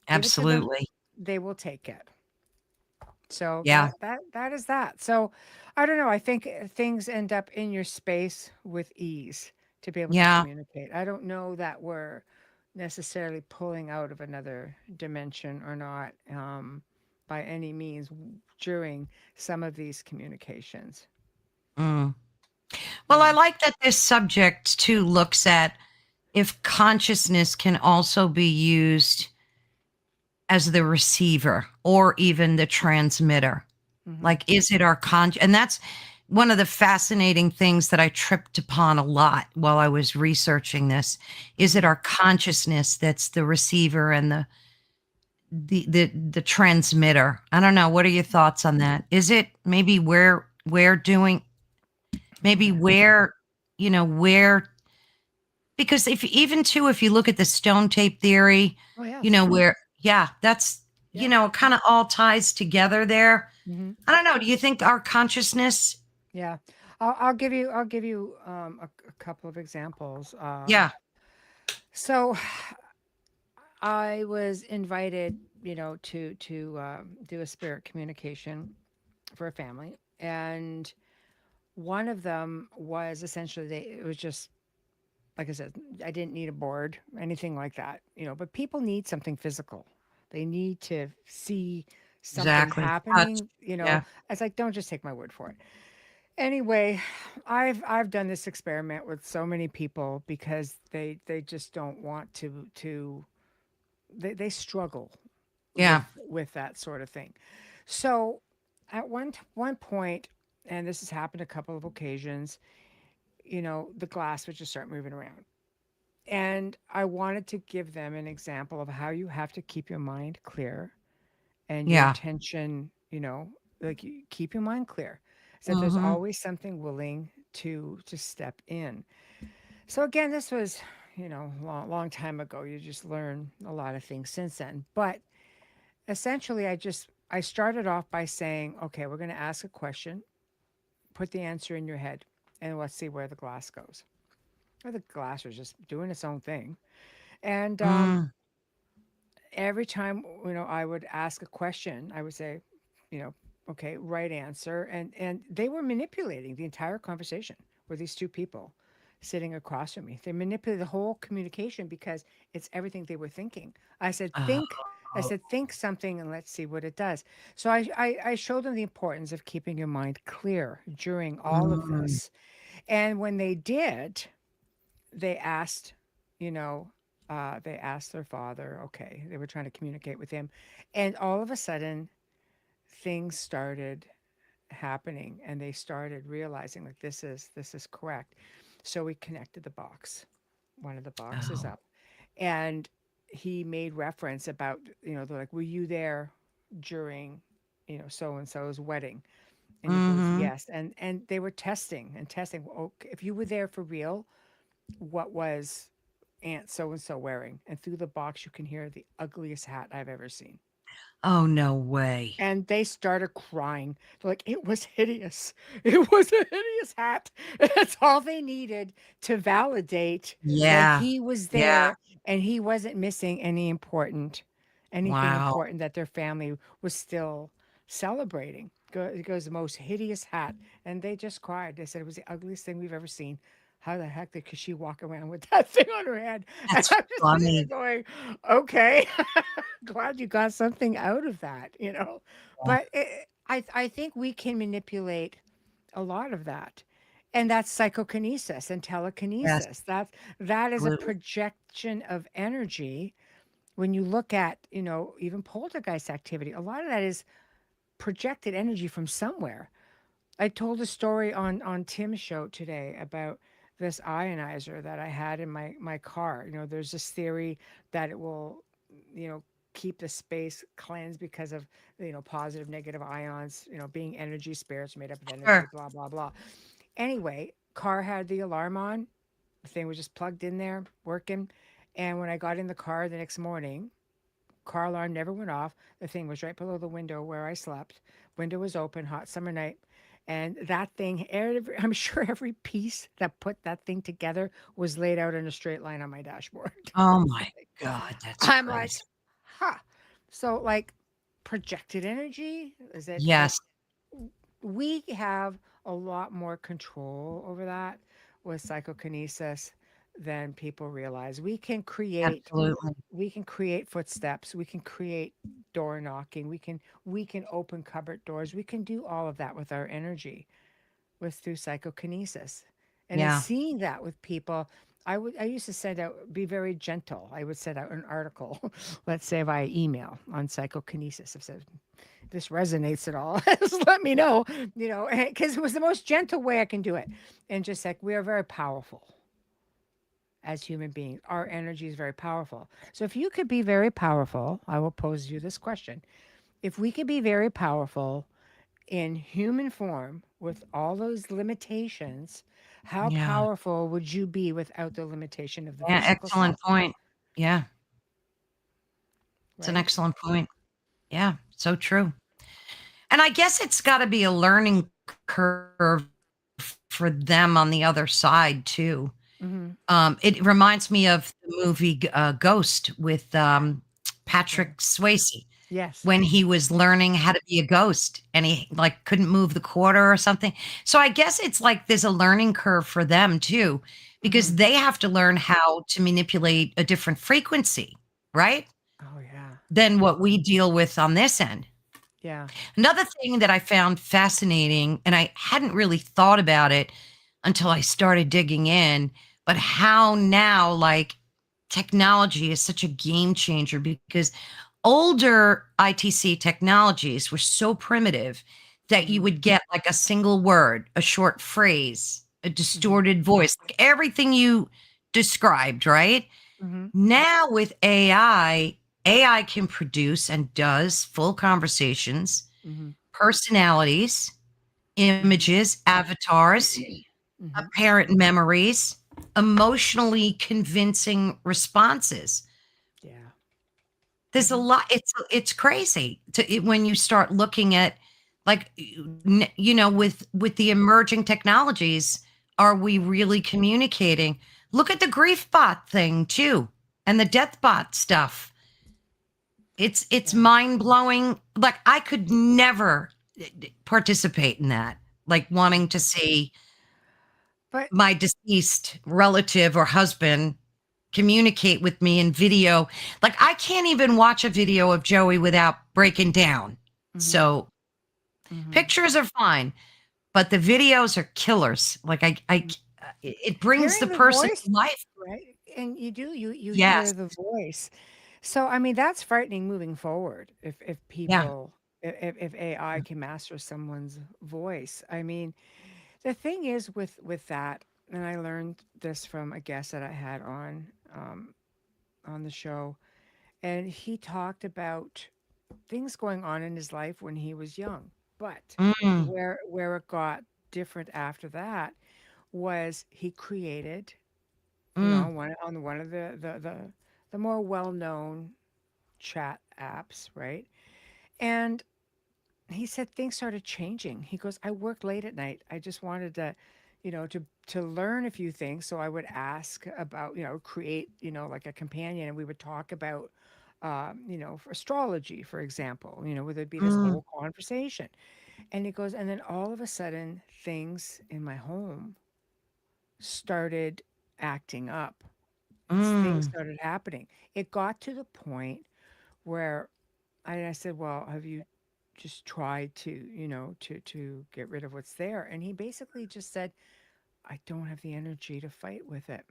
Give it to them, absolutely. they will take it. So Yeah. that is that. So I don't know. I think things end up in your space with ease to be able to Yeah. communicate. I don't know that we're necessarily pulling out of another dimension or not, by any means during some of these communications. Mm. Well, I Mm. like that this subject too looks at if consciousness can also be used as the receiver or even the transmitter. Hmm. Like, is it our and that's one of the fascinating things that I tripped upon a lot while I was researching this. Is it Hmm. our consciousness that's the receiver and the transmitter? I don't know. What are your thoughts on that? Is it maybe we're doing maybe Yeah. where where, because if even too if you look at the stone tape theory, Oh yes. where yeah, that's Yeah. kind of all ties together there. Hmm. I don't know. Do you think our consciousness? Yeah. I'll give you a couple of examples. Yeah, So I was invited, you know, to do a spirit communication for a family, and one of them was essentially it was just like I said, I didn't need a board, anything like that, you know. But people need something physical. They need to see something exactly. Touch. happening, you know. Yeah, It's like don't just take my word for it. Anyway, I've done this experiment with so many people because they just don't want to they struggle yeah, with that sort of thing. So at one point, and this has happened a couple of occasions, you know, the glass would just start moving around. And I wanted to give them an example of how you have to keep your mind clear and your yeah. attention, you know, like you keep your mind clear. So that there's Mm-hmm. always something willing to step in. So again, this was, you know, long time ago. You just learn a lot of things since then. But essentially I started off by saying, okay, we're going to ask a question, put the answer in your head, and let's see where the glass goes. Or the glass was just doing its own thing. And Mm, every time, you know, I would ask a question, I would say, you know, okay, right answer. And they were manipulating the entire conversation with these two people, sitting across from me. They manipulated the whole communication because it's everything they were thinking. I said, Oh, think. I said, think something and let's see what it does. So I showed them the importance of keeping your mind clear during all of mm, this. And when they did, they asked, you know, they asked their father, okay, they were trying to communicate with him. And all of a sudden, things started happening and they started realizing like this is correct. So we connected the box, one of the boxes oh, up, and he made reference about, they're like, were you there during, so and so's wedding? And he goes, mm-hmm. yes. And they were testing and testing. Okay, if you were there for real, what was Aunt so and so wearing? And through the box, you can hear the ugliest hat I've ever seen. Oh, no way. And they started crying. They're like, it was hideous. It was a hideous hat. That's all they needed to validate that Yeah. he was Yeah. there and he wasn't missing anything Wow. important that their family was still celebrating. It goes the most hideous hat. And they just cried. They said it was the ugliest thing we've ever seen. How the heck could she walk around with that thing on her head? And That's I'm just sitting there funny. going, okay. Glad you got something out of that. Yeah. But I think we can manipulate a lot of that. And that's psychokinesis and Yes, telekinesis. That is a absolutely. projection of energy. When you look at, even poltergeist activity, a lot of that is projected energy from somewhere. I told a story on Tim's show today about this ionizer that I had in my car. There's this theory that it will, you know, keep the space cleansed because of, positive, negative ions, being energy, spirits made up of energy, Sure. blah, blah, blah. Anyway, car had the alarm on. The thing was just plugged in there, working. And when I got in the car the next morning, car alarm never went off. The thing was right below the window where I slept. Window was open, hot summer night. And that thing, I'm sure every piece that put that thing together was laid out in a straight line on my dashboard. Oh my god, that's I'm crazy. like, huh. So, like, projected energy, is it Yes, we have a lot more control over that with psychokinesis than people realize. absolutely. We can create footsteps, we can create door knocking, we can open cupboard doors, we can do all of that with our energy, with through psychokinesis. And in Yeah. seeing that with people, I used to send out, be very gentle, I would send out an article let's say via email on psychokinesis. I said, this resonates at all, just let me know, because it was the most gentle way I can do it. And just like, we are very powerful as human beings. Our energy is very powerful. So if you could be very powerful, I will pose you this question. If we could be very powerful in human form with all those limitations, how Yeah. powerful would you be without the limitation of the Yeah, physical excellent self? point. Yeah, it's an Right? excellent point. Yeah, so true. And I guess it's gotta be a learning curve for them on the other side too. Mm-hmm. It reminds me of the movie, Ghost with, Yeah. Patrick Swayze Yes. when he was learning how to be a ghost and he, like, couldn't move the quarter or something. So I guess it's like there's a learning curve for them too, Mm-hmm. because they have to learn how to manipulate a different frequency, right, Oh yeah. than what we deal with on this end. Yeah. Another thing that I found fascinating, and I hadn't really thought about it until I started digging in, but how now, like, technology is such a game changer because older ITC technologies were so primitive that you Mm-hmm. would get like a single word, a short phrase, a Mm-hmm. distorted voice, like everything you described, right? Mm-hmm. Now with AI can produce and does full conversations, Mm-hmm. personalities, Mm-hmm. images, avatars, Mm-hmm. apparent memories, emotionally convincing responses. Yeah. There's a Mm-hmm. lot. It's crazy when you start looking at, like, with the emerging technologies, are we really communicating? Look at the grief bot thing too, and the death bot stuff. It's Yeah. mind blowing. Like, I could never participate in that. Like, wanting to see. But my deceased relative or husband communicate with me in video. Like I can't even watch a video of Joey without breaking down. mhm, So mhm. pictures are fine, but the videos are killers. Like it brings the Hearing the person voice, to life. right? And you hear Yes. the voice. So I mean that's frightening moving forward. If Yeah. people if AI can master someone's voice. I mean, the thing is with that, and I learned this from a guest that I had on the show, and he talked about things going on in his life when he was young. But Mm, where it got different after that was he created, mm, one of the more well-known chat apps, right? And he said things started changing. He goes, I worked late at night. I just wanted to, to learn a few things. So I would ask about, create, like a companion, and we would talk about, for astrology, for example, where there'd be this mm, whole conversation. And he goes, and then all of a sudden, things in my home started acting up. Things mm. started happening. It got to the point where I said, "Well, have you just tried to, to get rid of what's there?" And he basically just said, "I don't have the energy to fight with it."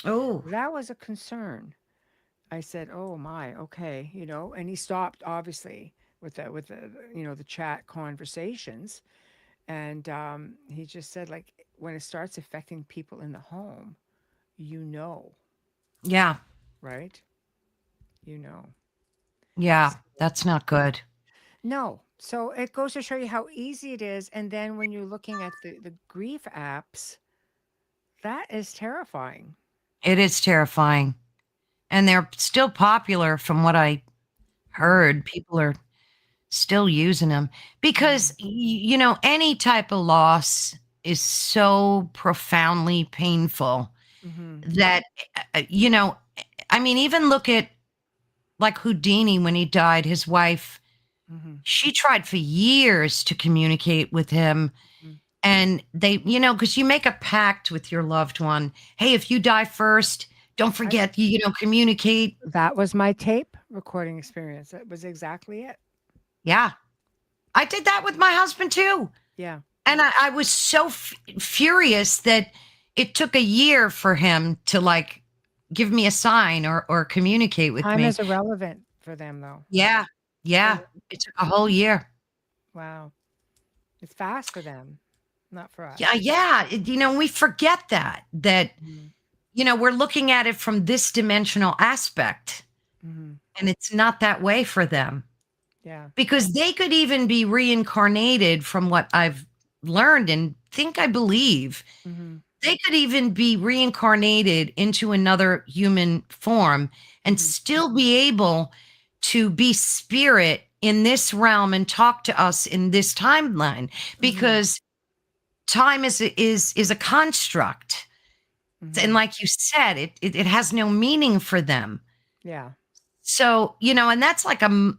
Oh, That was a concern. I said, "Oh my, okay," and he stopped obviously with the chat conversations, and he just said like when it starts affecting people in the home, you know, yeah. right? You know. Yeah. That's not good. No. So it goes to show you how easy it is. And then when you're looking at the grief apps, that is terrifying. It is terrifying. And they're still popular from what I Mm-hmm. heard. People are still using them because, Mm-hmm. any type of loss is so profoundly painful Mm-hmm. that, I mean, even look at like Houdini when he died, his wife, Mm-hmm. she tried for years to communicate with him. Mm-hmm. And they, because you make a pact with your loved one. Hey, if you die first, don't I, forget, communicate. that was my tape recording experience. That was exactly it. Yeah. I did that with my husband too. Yeah. And I was so furious that it took a year for him to like give me a sign or communicate with Time me. is irrelevant for them, though. Yeah. They, Yeah. It took a whole year. wow. It's fast for them, not for Yeah. us. Yeah. We forget that, Mm-hmm. we're looking at it from this dimensional aspect, Mm-hmm. and it's not that way for them Yeah. because they could even be reincarnated from what I've learned and think I believe. Mm-hmm. They could even be reincarnated into another human form and Mm-hmm. still be able to be spirit in this realm and talk to us in this timeline Mm-hmm. because time is a construct. And Mm-hmm. like you said, it has no meaning for them. Yeah. So, and that's like a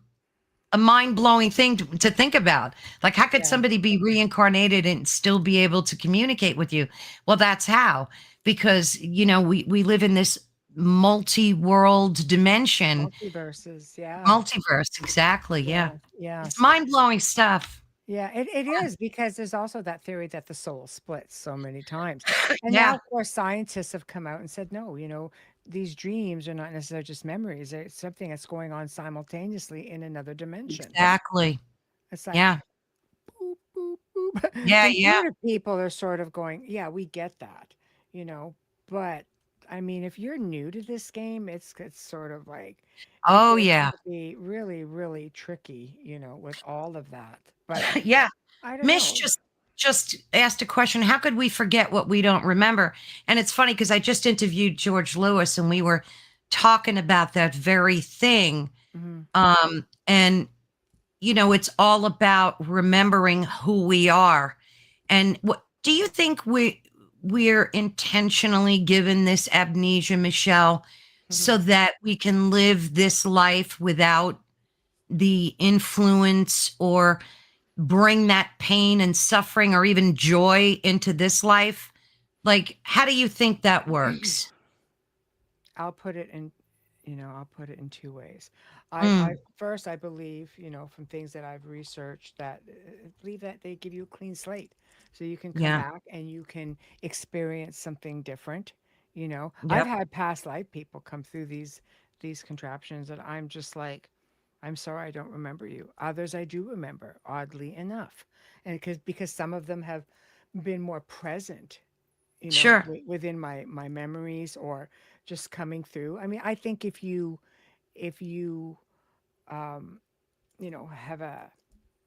mind-blowing thing to think about. Like, how could Yeah. somebody be reincarnated and still be able to communicate with you? Well, that's how, because we live in this multi-world dimension, Multiverses. Yeah. multiverse. Exactly. Yeah, Yeah. it's Yes. mind-blowing stuff. Yeah, it is because there's also that theory that the soul splits so many times. And now, Yeah, of course, scientists have come out and said, no, these dreams are not necessarily just memories. It's something that's going on simultaneously in another dimension. exactly. It's like Yeah, boop, boop, boop. yeah, yeah. Intuitive people are sort of going, yeah, we get that, but I mean, if you're new to this game, it's sort of like it Oh, gets yeah, to be really, really tricky, with all of that. But yeah. I don't Mish know. just asked a question. How could we forget what we don't remember? And it's funny because I just interviewed George Lewis and we were talking about that very thing. Mhm. And it's all about remembering who we are. And what do you think we're intentionally given this amnesia, Michelle, so Mhm. that we can live this life without the influence or bring that pain and suffering or even joy into this life? Like, how do you think that works? I'll put it in, I'll put it in two ways. I Mm, first, I believe, from things that I've researched, that believe that they give you a clean slate, so you can come yeah. back and you can experience something different. I've Yep. had past life people come through these contraptions, and I'm just like, I'm sorry, I don't remember you. Others I do remember, oddly enough, and because some of them have been more present, Sure. within my memories, or just coming through. I mean, I think if you um, have a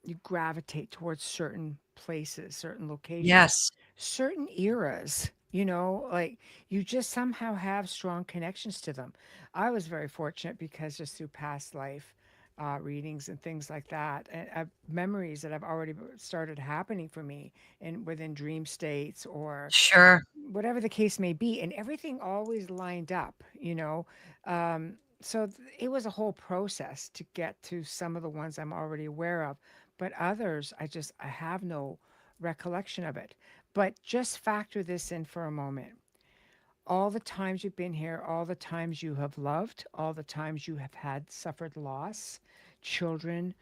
you gravitate towards certain places, certain locations, Yes. certain eras, like you just somehow have strong connections to them. I was very fortunate because just through past life readings and things like that, and memories that have already started happening for me, and within dream states, or Sure. whatever the case may be, and everything always lined up. So it was a whole process to get to some of the ones I'm already aware of, but others I have no recollection of it. But just factor this in for a moment. All the times you've been here, all the times you have loved, all the times you have had suffered loss, children,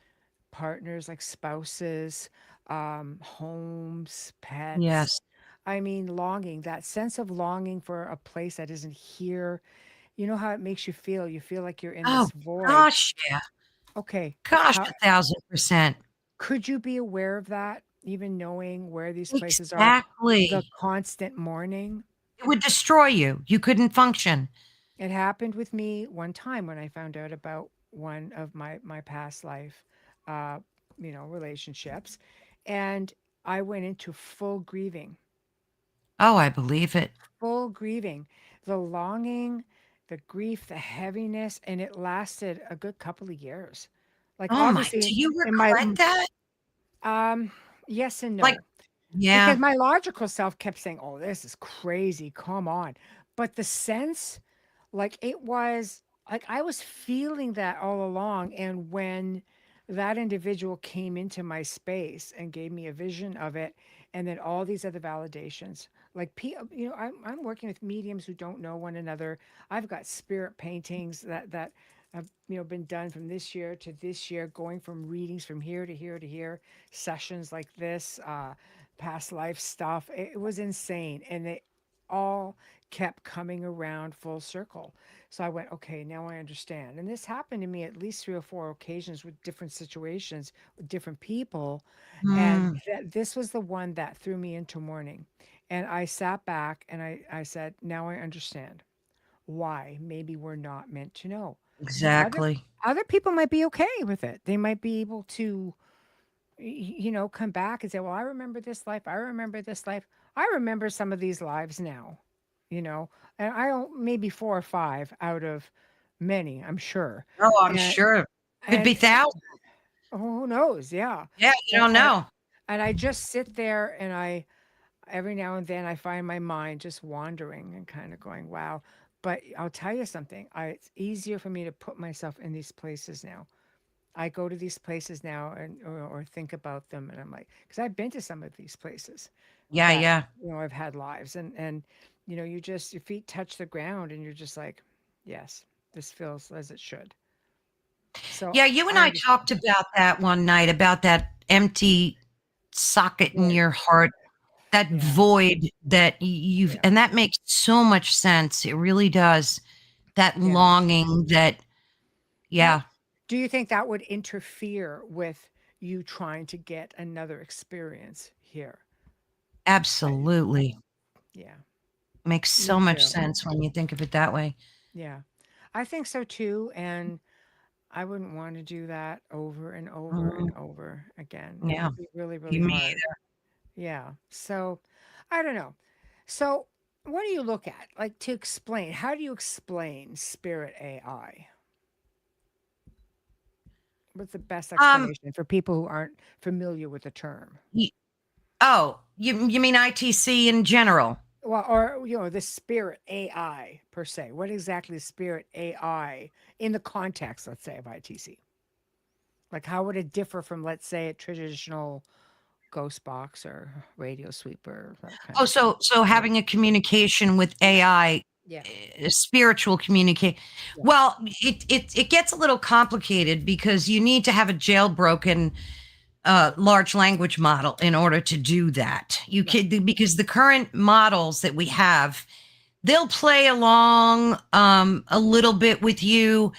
partners, like spouses, homes, pets. Yes. I mean, longing, that sense of longing for a place that isn't here. You know how it makes you feel? You feel like you're in Oh, this void. gosh, yeah. Okay. Gosh, How 1,000%. could you be aware of that, even knowing where these places are? The Exactly. constant mourning. It would destroy you. You couldn't function. It happened with me one time when I found out about one of my past life, uh, relationships, and I went into full grieving. Oh, I believe it. Full grieving, the longing, the grief, the heaviness, and it lasted a good couple of years. Like, Oh my, do obviously, you in my regret that? um, yes and Like, no, because yeah. my logical self kept saying, "Oh, this is crazy. Come on," but the sense, like, it was like I was feeling that all along, and when that individual came into my space and gave me a vision of it, and then all these other validations, like I'm working with mediums who don't know one another. I've got spirit paintings that have been done from this year to this year, going from readings from here to here to here, sessions like this, past life stuff. It was insane, and it all kept coming around full circle. So I went, okay, now I understand. And this happened to me at least three or four occasions with different situations, with different people. And Mm, this was the one that threw me into mourning. And I sat back and I said, now I understand why maybe we're not meant to know. And exactly. other people might be okay with it. They might be able to come back and say, well, I remember this life. I remember this life. I remember some of these lives now, you know, and I don't, maybe four or five out of many, I'm sure. Oh, I'm And, sure. Could be and thousands. who knows? Yeah. Yeah, you And, don't and, know. and I just sit there, and every now and then I find my mind just wandering and kind of going, wow. But I'll tell you something, it's easier for me to put myself in these places now. I go to these places now, and or think about them, and I'm like, because I've been to some of these places Yeah, that yeah. I've had lives, and you just, your feet touch the ground, and you're just like, yes, this feels as it should. So Yeah, you and I I understand. talked about that one night, about that empty socket in Boy, your heart, that yeah, void that you've, yeah, and that makes so much sense. It really does. That yeah. longing that, Now, yeah, do you think that would interfere with you trying to get another experience here? I, absolutely. yeah, Makes me so much too. sense when you think of it that way. Yeah, I think so too, and I wouldn't want to do that over and over Mm, and over again. It yeah, would be really, really me hard. Yeah. So I don't know. So what do you look at? Like, to explain, how do you explain spirit AI? What's the best Um, explanation for people who aren't familiar with the term? y oh, you mean ITC in general? Well, or the spirit AI per se. What exactly is spirit AI in the context, let's say, of ITC? Like, how would it differ from, let's say, a traditional ghost box or radio sweeper, that kind Oh, of thing. so Yeah. having a communication with Yeah. AI, Yeah. spiritual communicate. Yeah. Well, it gets a little complicated because you need to have a jailbroken large language model in order to do that. You Right. can, because the current models that we have, they'll play along a little bit with you.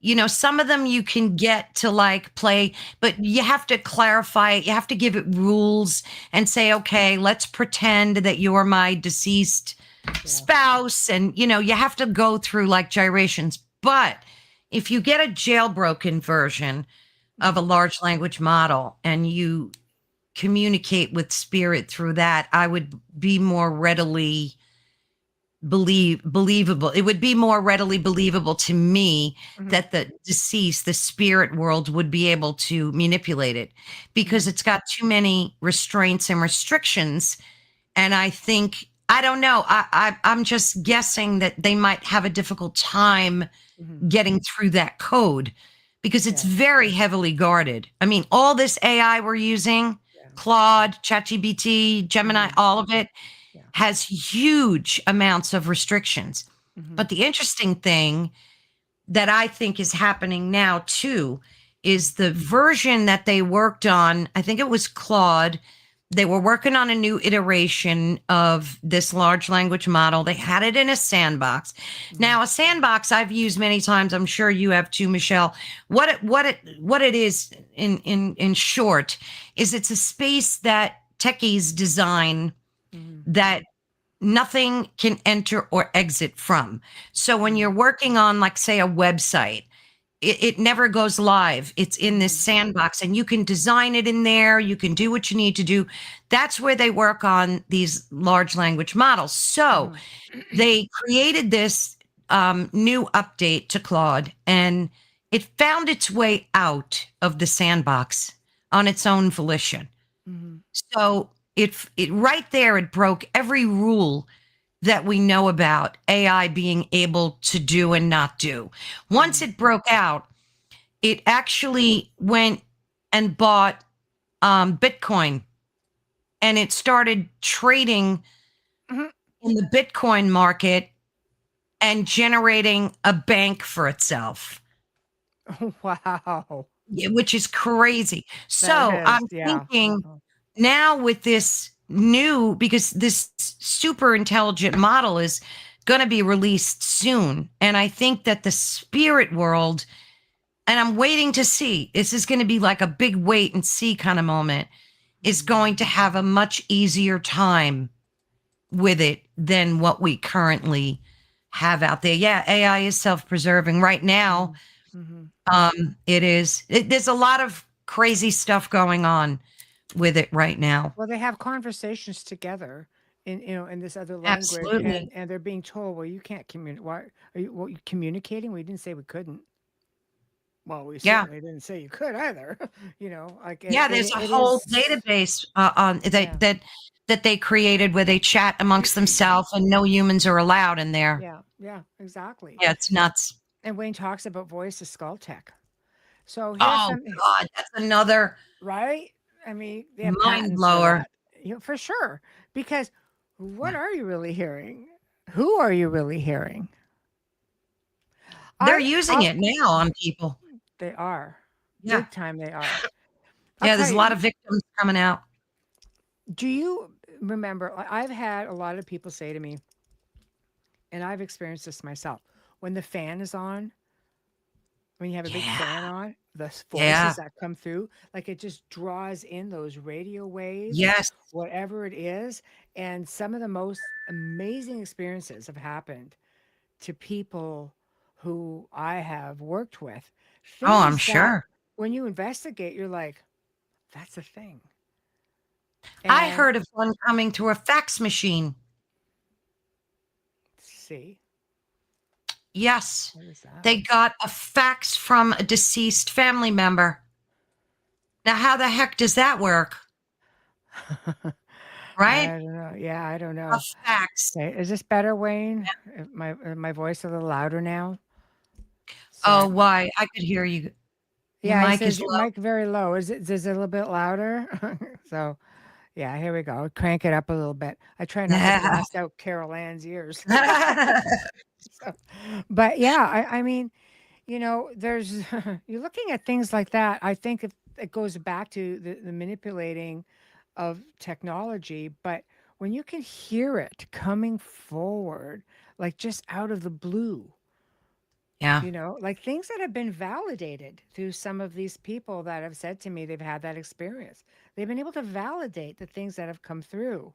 You know, some of them you can get to like play, but you have to clarify it. You have to give it rules and say, okay, let's pretend that you're my deceased Yeah. spouse. And, you know, you have to go through like gyrations. But if you get a jailbroken version of a Mhm. large language model and you communicate with spirit through that, I would be more readily believable. It would be more readily believable to me Mhm. that the deceased, the spirit world, would be able to manipulate it because Mhm. it's got too many restraints and restrictions. And I think, I don't know, I'm just guessing that they might have a difficult time Mhm. getting through that code because it's Yeah. very heavily guarded. I mean, all this AI we're using, Yeah. Claude, ChatGPT, Gemini, Mhm. all of it Yeah. has huge amounts of restrictions. Mhm. But the interesting thing that I think is happening now too is the version that they worked on. I think it was Claude. They were working on a new iteration of this large language model. They had it in a sandbox. Mhm. Now, a sandbox I've used many times. I'm sure you have too, Michelle. What it is in short is it's a space that techies design Mhm. that nothing can enter or exit from. So when you're Mhm. working on, like, say, a website, it never goes live. It's in this Mhm. sandbox, and you can design it in there. You can do what you need to do. That's where they work on these large language models. So Mhm. they created this new update to Claude, and it found its way out of the sandbox on its own volition. Mhm. So it right there, it broke every rule that we know about AI being able to do and not do. Once Mhm. it broke out, it actually went and bought Bitcoin, and it started trading Mhm. in the Bitcoin market and generating a bank for itself, Wow. which is crazy. That So is, I'm yeah. thinking Oh. now with this new, because this super intelligent model is going to be released soon. And I think that the spirit world, and I'm waiting to see, this is going to be like a big wait and see kind of moment, is Mhm. going to have a much easier time with it than what we currently have out there. Yeah, AI is self-preserving right now. Mhm. Mhm. It is. There's a lot of crazy stuff going on with it right now. Well, they have conversations together in, in this other language, Absolutely. and they're being told, well, you can't communicate. Why are you, well, you communicating? We didn't say we couldn't. Well, we Yeah. certainly didn't say you could either. Like Yeah, there's a it whole is. database on Yeah. that they created where they chat amongst themselves and no humans are allowed in there. Yeah. Yeah. Exactly. Yeah, it's nuts. And Wayne talks about voice to skull tech. So here's Oh something, God, that's another right? I mean, they have mind patents for blower. that, for sure. Because what are you really hearing? Who are you really hearing? They're I, using I it now on people. They are. Yeah. Big time they are. I'll Yeah, tell there's a lot you, of victims coming out. do you remember? I've had a lot of people say to me, and I've experienced this myself, when the fan is on, when you have a big Yeah. fan on, the Yeah. voices that come through, like it just draws in those radio waves, Yes. whatever it is. And some of the most amazing experiences have happened to people who I have worked with. Oh, I'm Things that sure. when you investigate, you're like, that's a thing. I And heard of one coming through a fax machine. see, Yes. what is that? They got a fax from a deceased family member. Now, how the heck does that work? I Right? don't know. Yeah, I don't A know. fax. Okay, is this better, Wayne? My voice a little louder now? Oh, Sorry. why? I could hear you. Your Yeah, it mic says is your low. mic very low. Is it a little bit louder? So, Yeah, here we go. Crank it up a little bit. I try not to blast out Carolann's ears. So, but yeah, I mean, there's you're looking at things like that. I think it goes back to the manipulating of technology, but when you can hear it coming forward, like just out of the blue, Yeah. like things that have been validated through some of these people that have said to me they've had that experience. They've been able to validate the things that have come through.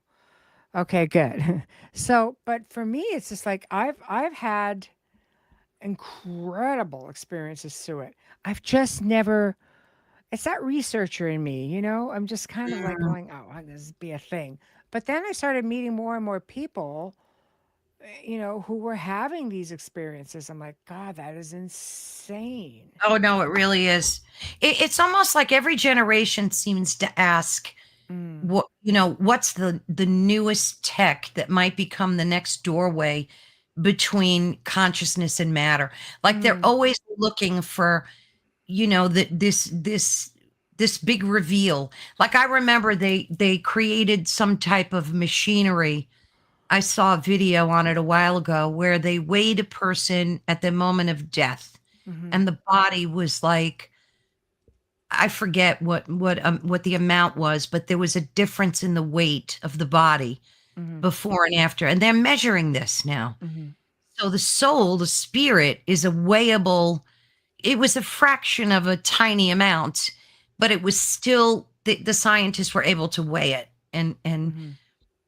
Okay, good. So, but for me, it's just like I've had incredible experiences through it. I've just never, it's that researcher in me, I'm just kind of like Mm. going, oh, this be a thing. But then I started meeting more and more people, who were having these experiences. I'm like, God, that is insane. Oh, no, it really is. It's almost like every generation seems to ask, Mm, what's the newest tech that might become the next doorway between consciousness and matter? Like they're mm, always looking for, that this big reveal. Like I remember they created some type of machinery. I saw a video on it a while ago where they weighed a person at the moment of death, mm-hmm, and the body was like, I forget what the amount was, but there was a difference in the weight of the body mm-hmm, before and after, and they're measuring this now. mm-hmm. So the soul, the spirit, is a weighable. It was a fraction of a tiny amount, but it was still the scientists were able to weigh it, and Mm-hmm.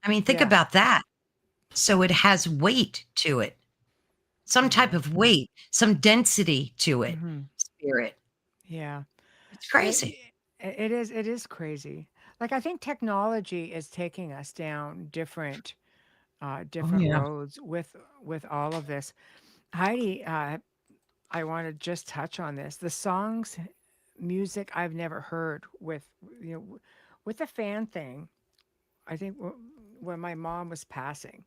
I mean, think Yeah, about that. So it has weight to it, some type yeah, of weight, some density to it. mm-hmm, Spirit. yeah. It's It, crazy. it is crazy. Like I think technology is taking us down Oh different yeah. roads with all of this. Heidi, I want to just touch on this. The songs, music I've never heard with the fan thing. I think when my mom was passing,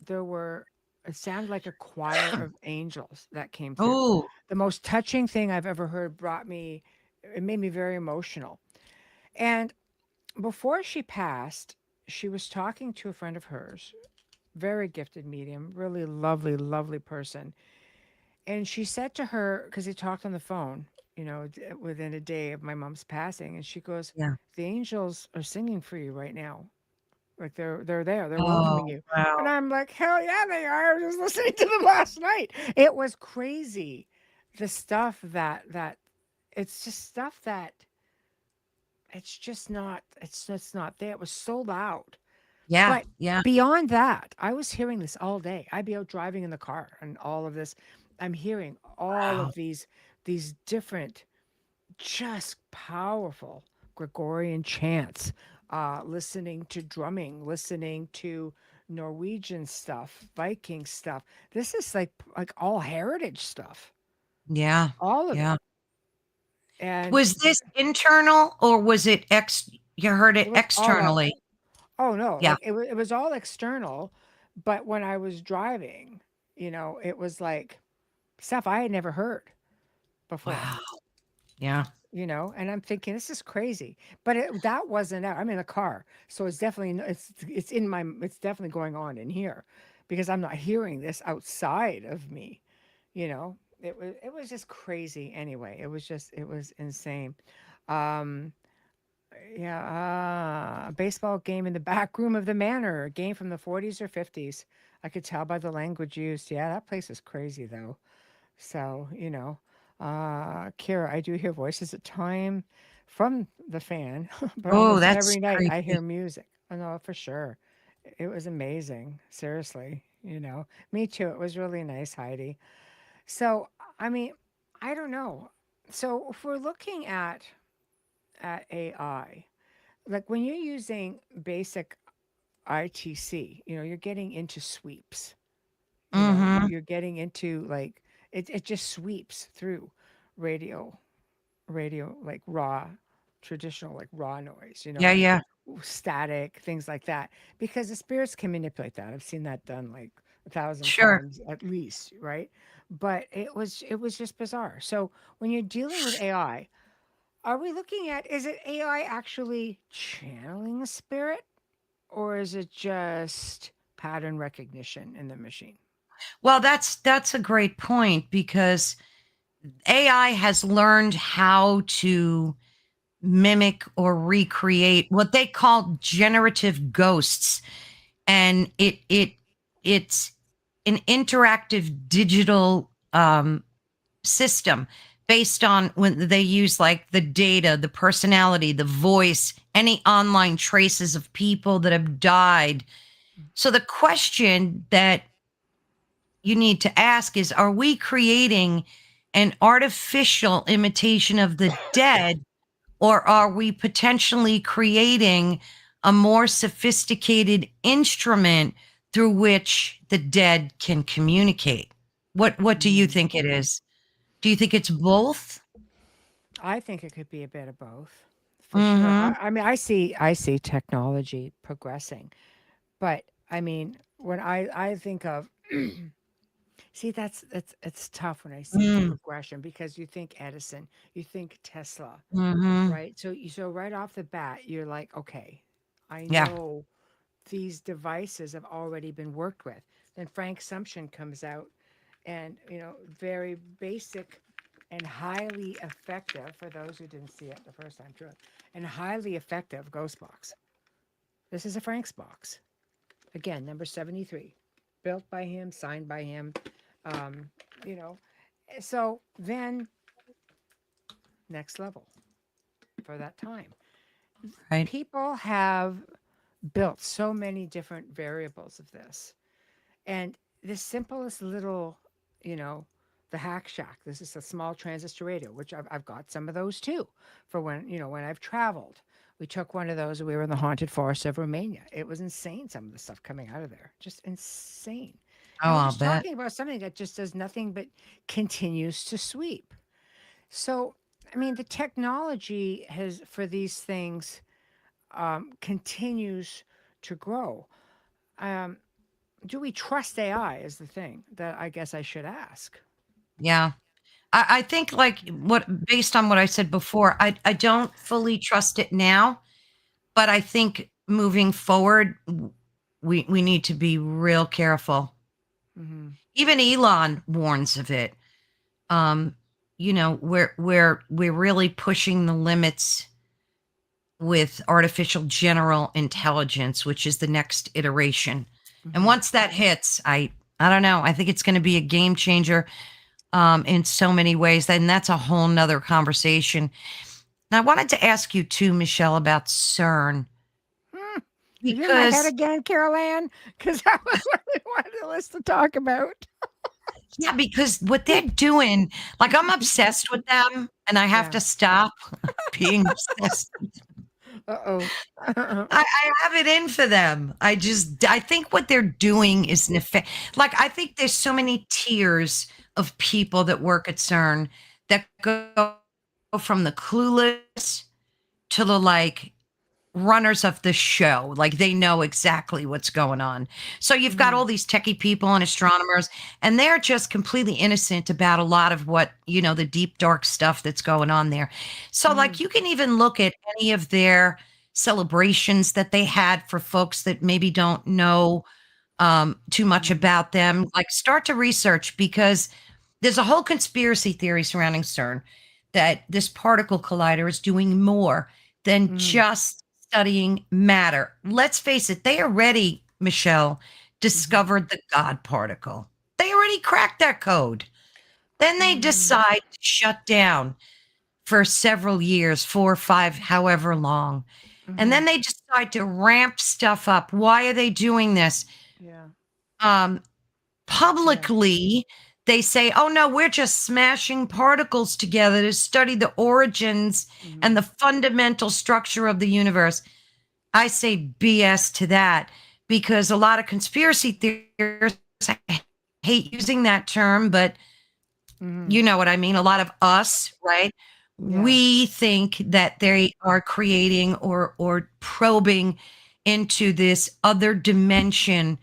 there were it sounded like a choir of angels that came through. Oh, The most touching thing I've ever heard it made me very emotional. And before she passed, she was talking to a friend of hers, very gifted medium, really lovely, lovely person. And she said to her, because he talked on the phone, within a day of my mom's passing, and she goes, yeah. "The angels are singing for you right now. Like they're there, they're welcoming Oh, you." And wow. I'm like, "Hell yeah, they are! I was just listening to them last night. It was crazy, the stuff that it's just stuff that it's just not there. It was so loud." Yeah, But yeah. beyond that, I was hearing this all day. I'd be out driving in the car and all of this. I'm hearing all Wow. of these different, just powerful Gregorian chants, listening to drumming, listening to Norwegian stuff, Viking stuff. This is like all heritage stuff, Yeah, all of it. yeah. And Was this internal or was it you heard it it was all out. externally? Oh no, Yeah. like it was all external, but when I was driving, it was like stuff I had never heard before, Wow. Yeah. and I'm thinking this is crazy. But that wasn't out. I'm in a car, so it's definitely it's definitely going on in here because I'm not hearing this outside of me, you know. It was just crazy anyway. It was insane. Um Yeah, a baseball game in the back room of the manor, a game from the 40s or 50s. I could tell by the language used. Yeah, that place is crazy though. So, Kira, I do hear voices at time from the fan, but Oh, almost that's every night I creepy. hear music. Oh, no, for sure. It was amazing. Seriously, Me too. It was really nice, Heidi. So, I mean, I don't know. So, if we're looking at AI, like when you're using basic ITC, you're getting into sweeps. Mhm. You're getting into like it just sweeps through radio, like raw, traditional like raw noise, Yeah, yeah. static, things like that. Because the spirits can manipulate that. I've seen that done like a thousand Sure. times at least, right? But it was just bizarre. So when you're dealing with AI, Are we looking at, is it AI actually channeling a spirit, or is it just pattern recognition in the machine? Well, that's a great point because AI has learned how to mimic or recreate what they call generative ghosts, and it's an interactive digital system based on when they use like the data, the personality, the voice, any online traces of people that have died. So the question that you need to ask is, are we creating an artificial imitation of the dead, or are we potentially creating a more sophisticated instrument through which the dead can communicate? What do you Mm. think it is? Do you think it's both? I think it could be a bit of both, for sure. Mhm. I mean, I see technology progressing, but I mean, when I think of, see, that's it's tough when I see the Mm. progression, because you think Edison, you think Tesla, Mhm. right? So right off the bat, you're like, okay, I Yeah. know these devices have already been worked with. Then Frank Sumption comes out, and very basic and highly effective, for those who didn't see it the first time through, and highly effective ghost box. This is a Frank's box. Again, number 73, built by him, signed by him. Um, you know, so then next level for that time. Right. People have built so many different variables of this. And the simplest little, you know, the Hack Shack. This is a small transistor radio, which I've got some of those too, for when I've traveled. We took one of those. We were in the haunted forest of Romania. It was insane, some of the stuff coming out of there. Just insane. Oh, And we're I'll just bet. talking about something that just does nothing but continues to sweep. So, I mean, the technology has, for these things, continues to grow. Um, do we trust AI is the thing that I guess I should ask. Yeah. I think like what based on what I said before, I don't fully trust it now, but I think moving forward we need to be real careful. Hmm. Even Elon warns of it. Um, we're really pushing the limits with artificial general intelligence, which is the next iteration. And Hmm. once that hits, I don't know, I think it's going to be a game changer in so many ways. And that's a whole nother conversation. Now, I wanted to ask you too, Michelle, about CERN Hmm. Are you in my head because, again, Carolann? Because that was what we wanted the list to talk about. yeah, because what they're doing, like I'm obsessed with them and I have Yeah. to stop being obsessed. Uh oh. I have it in for them. I think what they're doing is nefarious. Like, I think there's so many tiers of people that work at CERN that go from the clueless to the like runners of the show. Like they know exactly what's going on. So you've got Hmm. all these techie people and astronomers, and they're just completely innocent about a lot of what, the deep, dark stuff that's going on there. So, like, Hmm. you can even look at any of their celebrations that they had for folks that maybe don't know too much Hmm. about them. Like, start to research because there's a whole conspiracy theory surrounding CERN that this particle collider is doing more than Hmm. just studying matter. Let's face it, they already, Michelle, Hmm. discovered the God particle. They already cracked that code. Then they Hmm. decide to shut down for several years, 4 or 5, however long. And Hmm. then they decide to ramp stuff up. Why are they doing this? Yeah. Um, Yeah. Publicly, they say, oh no, we're just smashing particles together to study the origins and Hmm. the fundamental structure of the universe. I say BS to that because a lot of conspiracy theorists hate using that term, but Hmm. you know what I mean? A lot of us, right? Yeah. We think that they are creating or probing into this other dimension,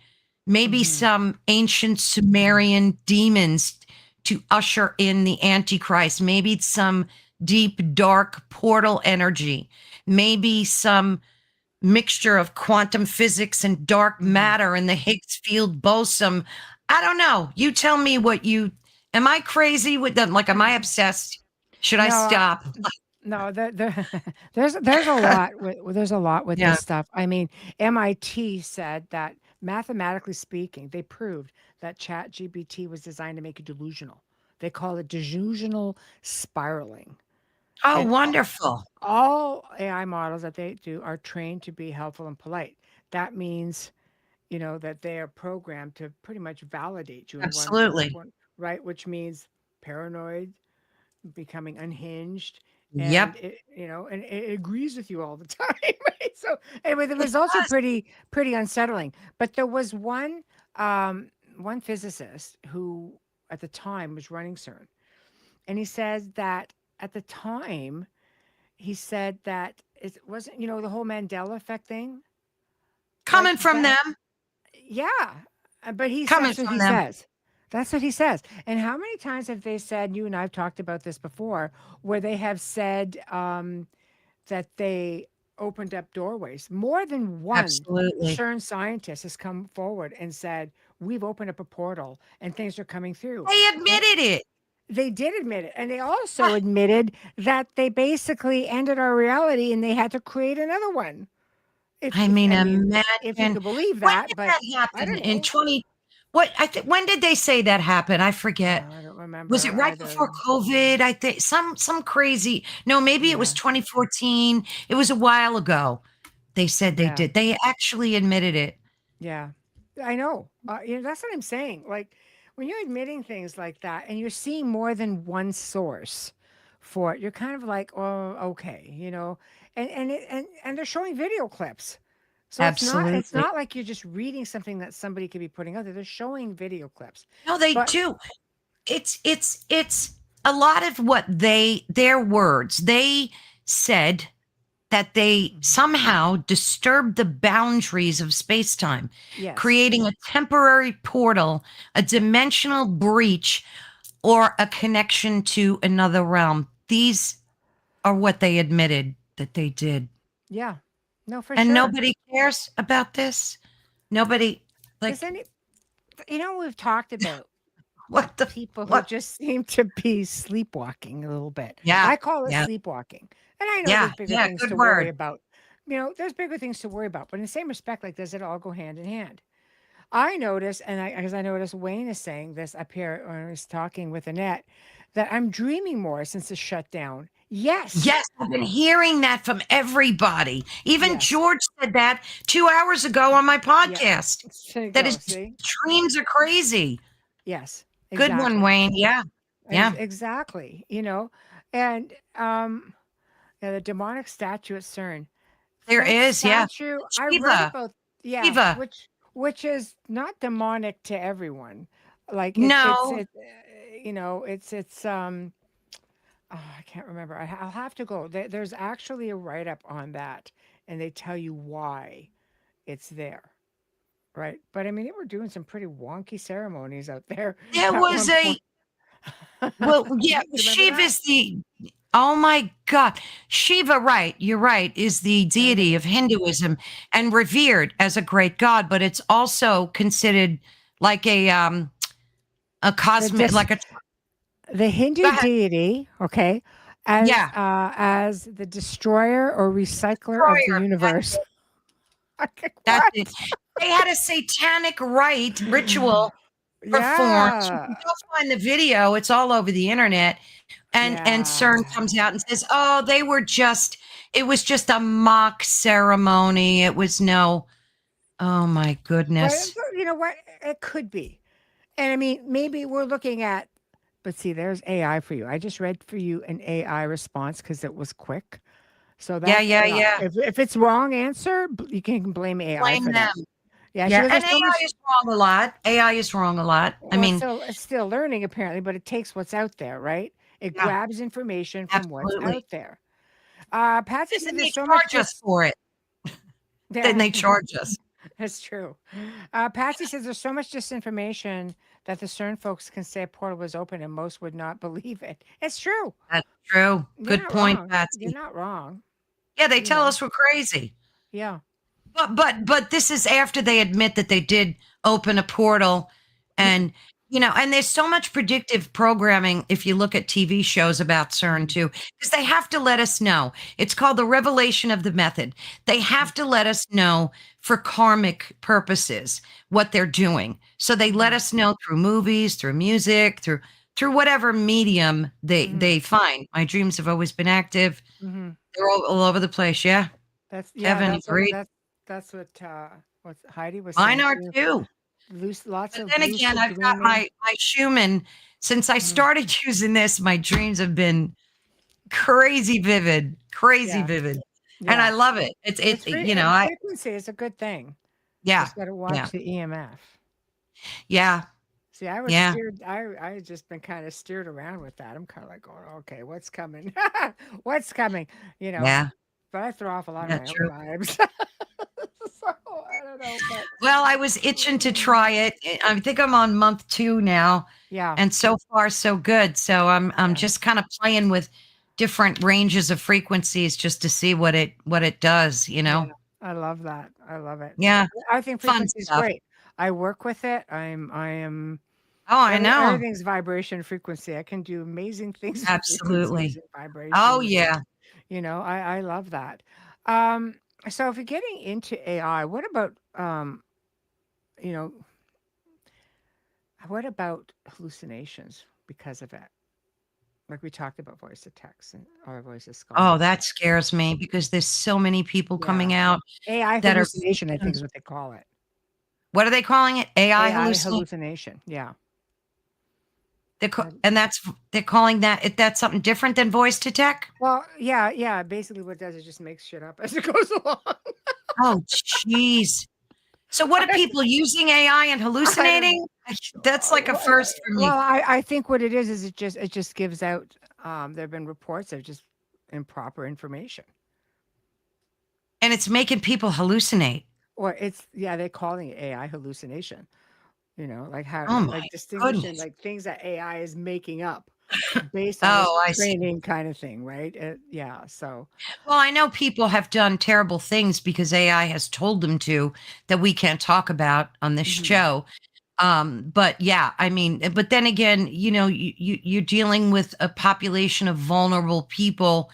maybe Hmm. some ancient Sumerian demons to usher in the Antichrist, maybe some deep, dark portal energy, maybe some mixture of quantum physics and dark Mhm. matter and the Higgs field boson. I don't know. You tell me am I crazy with them? Like, am I obsessed? Should I No, stop? no, there's a lot there's a lot with Yeah. this stuff. I mean, MIT said that mathematically speaking, they proved that ChatGPT was designed to make you delusional. They call it delusional spiraling. Oh, And wonderful. all AI models that they do are trained to be helpful and polite. That means, that they are programmed to pretty much validate you in Absolutely. right, which means paranoid, becoming unhinged, and Yep. it agrees with you all the time, right? So anyway, the It results are does. pretty unsettling. But there was one physicist who at the time was running CERN, and he says that at the time he said that it wasn't, the whole Mandela effect thing, like Coming from that. them. Yeah, but Coming that's what from he them. says. That's what he says. And how many times have they said? You and I've talked about this before, where they have said that they opened up doorways. More than one Absolutely. CERN scientist has come forward and said, "We've opened up a portal and things are coming through." They And admitted it. they did admit it, and they also Ah, admitted that they basically ended our reality and they had to create another one. I mean, I mean, if you imagine could believe when that, did but that I happen? don't In know. 20 what I think when did they say that happened? I forget. I don't Was it remember right either. before COVID? I think some crazy. No, maybe it was Yeah, 2014. It was a while ago. They said they yeah, did. They actually admitted it. yeah. I know. That's what I'm saying. Like when you're admitting things like that, and you're seeing more than one source for it, you're kind of like, oh, okay, and they're showing video clips. So it's Absolutely. not like you're just reading something that somebody could be putting out there. They're showing video clips. No, they But do. It's a lot of what their words. They said that they Mhm. somehow disturbed the boundaries of space-time, Yes. creating a temporary portal, a dimensional breach, or a connection to another realm. These are what they admitted that they did. Yeah. No, for And sure. nobody cares about this. Nobody, Does like, any we've talked about what the, people who what? just seem to be sleepwalking a little bit. Yeah, I call it yeah, sleepwalking. And I know yeah, there's bigger yeah, things good to worry word. about. There's bigger things to worry about. But in the same respect, like, does it all go hand in hand? I notice, because I noticed Wayne is saying this up here when I was talking with Annette, that I'm dreaming more since the shutdown. Yes. Yes, I've been hearing that from everybody. Even Yes. George said that 2 hours ago on my Yeah. podcast, There you that go. his See? dreams are crazy. Yes. Good one, Exactly. Wayne. Yeah, yeah. Exactly. And yeah, the demonic statue at CERN. There That is, yeah. statue, I read Shiva, about, yeah, Shiva. which is not demonic to everyone. Like No, I can't remember. I'll have to go. There's actually a write up on that, and they tell you why it's there, right? But I mean, they were doing some pretty wonky ceremonies out there there at was one point. a, well, yeah, You remember that? Shiva's oh my God. Shiva, right, you're right, is the I deity know. of Hinduism and revered as a great god, but it's also considered like a The cosmic, dis- like a, the go Hindu ahead. deity, okay, Yeah, as the destroyer or recycler of the destroyer. universe. Okay, That's it. what? They had a satanic rite ritual performed. You Yeah. can go find the video. It's all over the internet. And CERN Yeah. comes out and says, "Oh, it was just a mock ceremony. It was no, oh my But goodness." you know what? It could be. And I mean, maybe we're looking at, but see, there's AI for you. I just read for you an AI response because it was quick. So Yeah, that's yeah, yeah. if it's wrong answer, you can blame AI Blame for them. that. Yeah, she Yeah, goes, and there's so AI much. is wrong a lot. AI is wrong a lot. I Well, mean, it's still learning apparently, but it takes what's out there, right? It yeah, grabs information from what's absolutely. out there. Patsy And said then there's they so much charge good. us for it. Then Yeah. they charge us. That's true. Patsy says there's so much disinformation that the CERN folks can say a portal was open and most would not believe it. It's true. That's true. You're Good not point, wrong. You're Patsy. not wrong. Yeah, they You tell know. us we're crazy. Yeah. But this is after they admit that they did open a portal, and and there's so much predictive programming if you look at TV shows about CERN Mhm. too, because they have to let us know. It's called the revelation of the method. They have to let us know for karmic purposes what they're doing. So they let Mhm. us know through movies, through music, through whatever medium they Mhm. they find. My dreams have always been active. Mhm. They're all over the place. Yeah. That's yeah. Kevin That's what agreed. what Heidi was Mine saying are too. too. Lots But of then again, lucid I've got dreaming. my Schumann. Since I Mhm. started using this, my dreams have been crazy vivid, crazy Yeah. vivid, and I Yeah. love it. I Frequency is a good thing. yeah, Just got to yeah, watch the EMF. yeah, See, I was yeah, steered. I had just been kind of steered around with that. I'm kind of like going, okay, what's coming? What's coming? You know. yeah, But I throw off a lot of yeah, my own true. vibes. So I don't know, but Well, I was itching to mm, try it. I think I'm on month 2 now, yeah, and so far so good. So I'm yeah, just kind of playing with different ranges of frequencies just to see what it does, you yeah. know? I love that. I love it. Yeah, I think fun frequency is stuff. great. I work with it. I am Oh, I know. everything's vibration frequency. I can do amazing things with frequencies Absolutely. and Oh, vibrations. yeah. I love that. Um, so if you're getting into AI, you know, what about hallucinations because of it? Like we talked about voice to text and or voice to Oh, Skype. that scares me because there's so many people Yeah. coming out AI that are hallucination, I think is victims. what they call it. What are they calling it? AI AI hallucination? hallucination. Yeah. And they're calling that's something different than voice to tech? Well, yeah, yeah. Basically, what it does is just makes shit up as it goes along. Oh, jeez. So what are people using AI and I don't know. hallucinating? That's like a first for Well, me. I think what it is it just gives out. There have been reports of just improper information. And it's making people hallucinate. Or it's yeah, they're calling it AI hallucination. Like how Oh my like distinguishing goodness. like things that AI is making up based on its Oh, I see. training kind of thing, right? Yeah. So Well, I know people have done terrible things because AI has told them to that we can't talk about on this mhm, show. But yeah, I mean, but then again, you're dealing with a population of vulnerable people,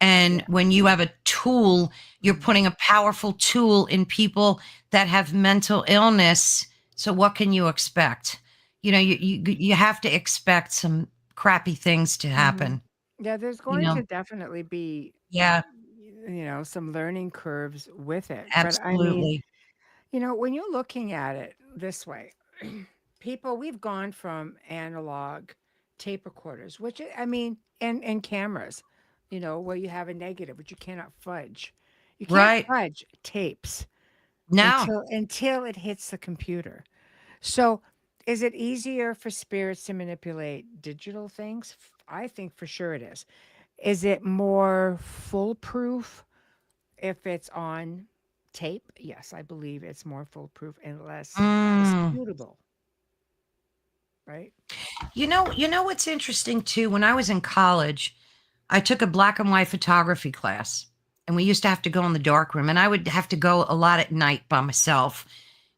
and yeah. when you have a tool, you're Mhm. putting a powerful tool in people that have mental illness. So what can you expect? You have to expect some crappy things to Mhm. happen. Yeah, there's You going know? to definitely be, Yeah, some learning curves with it. But I mean, absolutely. when you're looking at it this way, we've gone from analog tape recorders, which I mean, and cameras, where you have a negative, which you cannot fudge. You can't Right. fudge tapes Now, until it hits the computer. So, is it easier for spirits to manipulate digital things? I think for sure it is. Is it more foolproof if it's on tape? Yes, I believe it's more foolproof and less mm, disputable, right? you know what's interesting too? When I was in college, I took a black and white photography class, and we used to have to go in the dark room, and I would have to go a lot at night by myself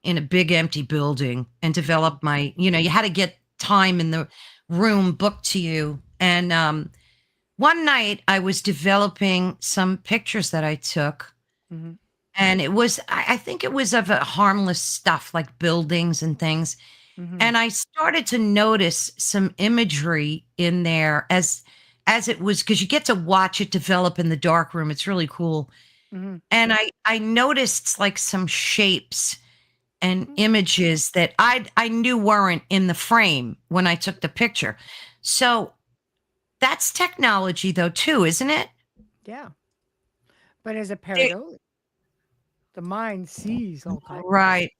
in a big empty building and Mhm, develop you had to get time in the room booked to you. And one night I was developing some pictures that I took, mhm, and I think it was of a harmless stuff like buildings and things. mhm, And I started to notice some imagery in there as it was, because you get to watch it develop in the dark room. It's really cool. mhm, And I noticed like some shapes and mhm. images that I knew weren't in the frame when I took the picture. So that's technology though too, isn't it? Yeah, but as a They- pareidolia, the mind sees all kinds of things right.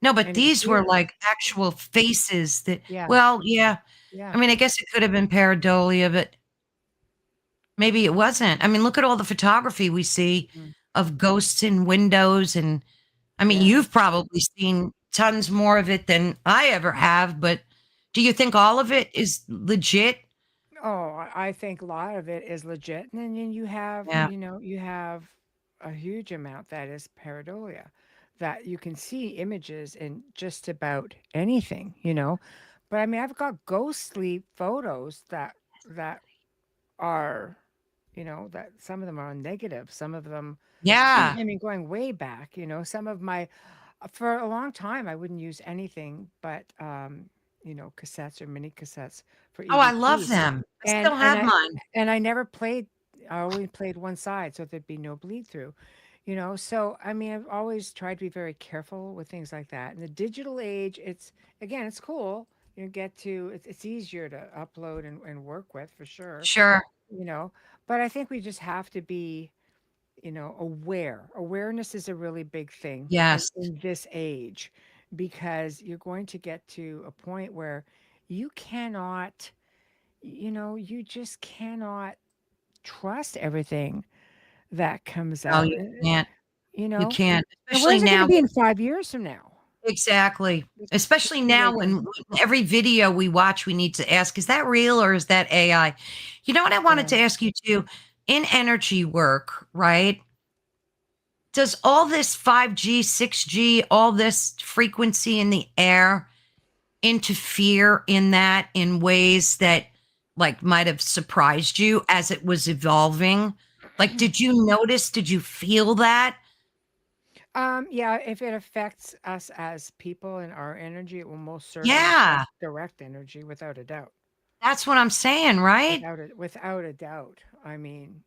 No, but and it these were hears. like actual faces that, Yeah, well, yeah. yeah. I mean, I guess it could have been pareidolia, but maybe it wasn't. I mean, look at all the photography we see Mm. of ghosts in windows and I mean, Yeah. you've probably seen tons more of it than I ever have, but do you think all of it is legit? Oh, I think a lot of it is legit. And then you have, Yeah. you have a huge amount that is pareidolia, that you can see images in just about anything, But I mean, I've got ghostly photos that are, that some of them are negative, some of them, Yeah. I mean, going way back, some of my, for a long time, I wouldn't use anything but, cassettes or mini cassettes for Oh, I love EVP. them. I And still and have I mine. and I never played, I only played one side so there'd be no bleed through, So, I mean, I've always tried to be very careful with things like that. In the digital age, it's again, it's cool. You get to it's easier to upload and work with for sure, Sure. you know. But I think we just have to be, aware. Awareness is a really big thing Yes. in this age, because you're going to get to a point where you cannot, you just cannot trust everything that comes No, out. you can't. You You know, can't, and especially where's it going to now. be in 5 years from now? Exactly. It's Especially too now late to. when every video we watch, we need to ask, is that real or is that AI? You know what I wanted Yeah. to ask you too? In energy work, right? Does all this 5G, 6G, all this frequency in the air interfere in that in ways that like might have surprised you as it was evolving? Like, did you notice, did you feel that? Yeah, if it affects us as people and our energy, it will most certainly Yeah, affect direct energy without a doubt. that's what I'm saying, right? Without a doubt. I mean,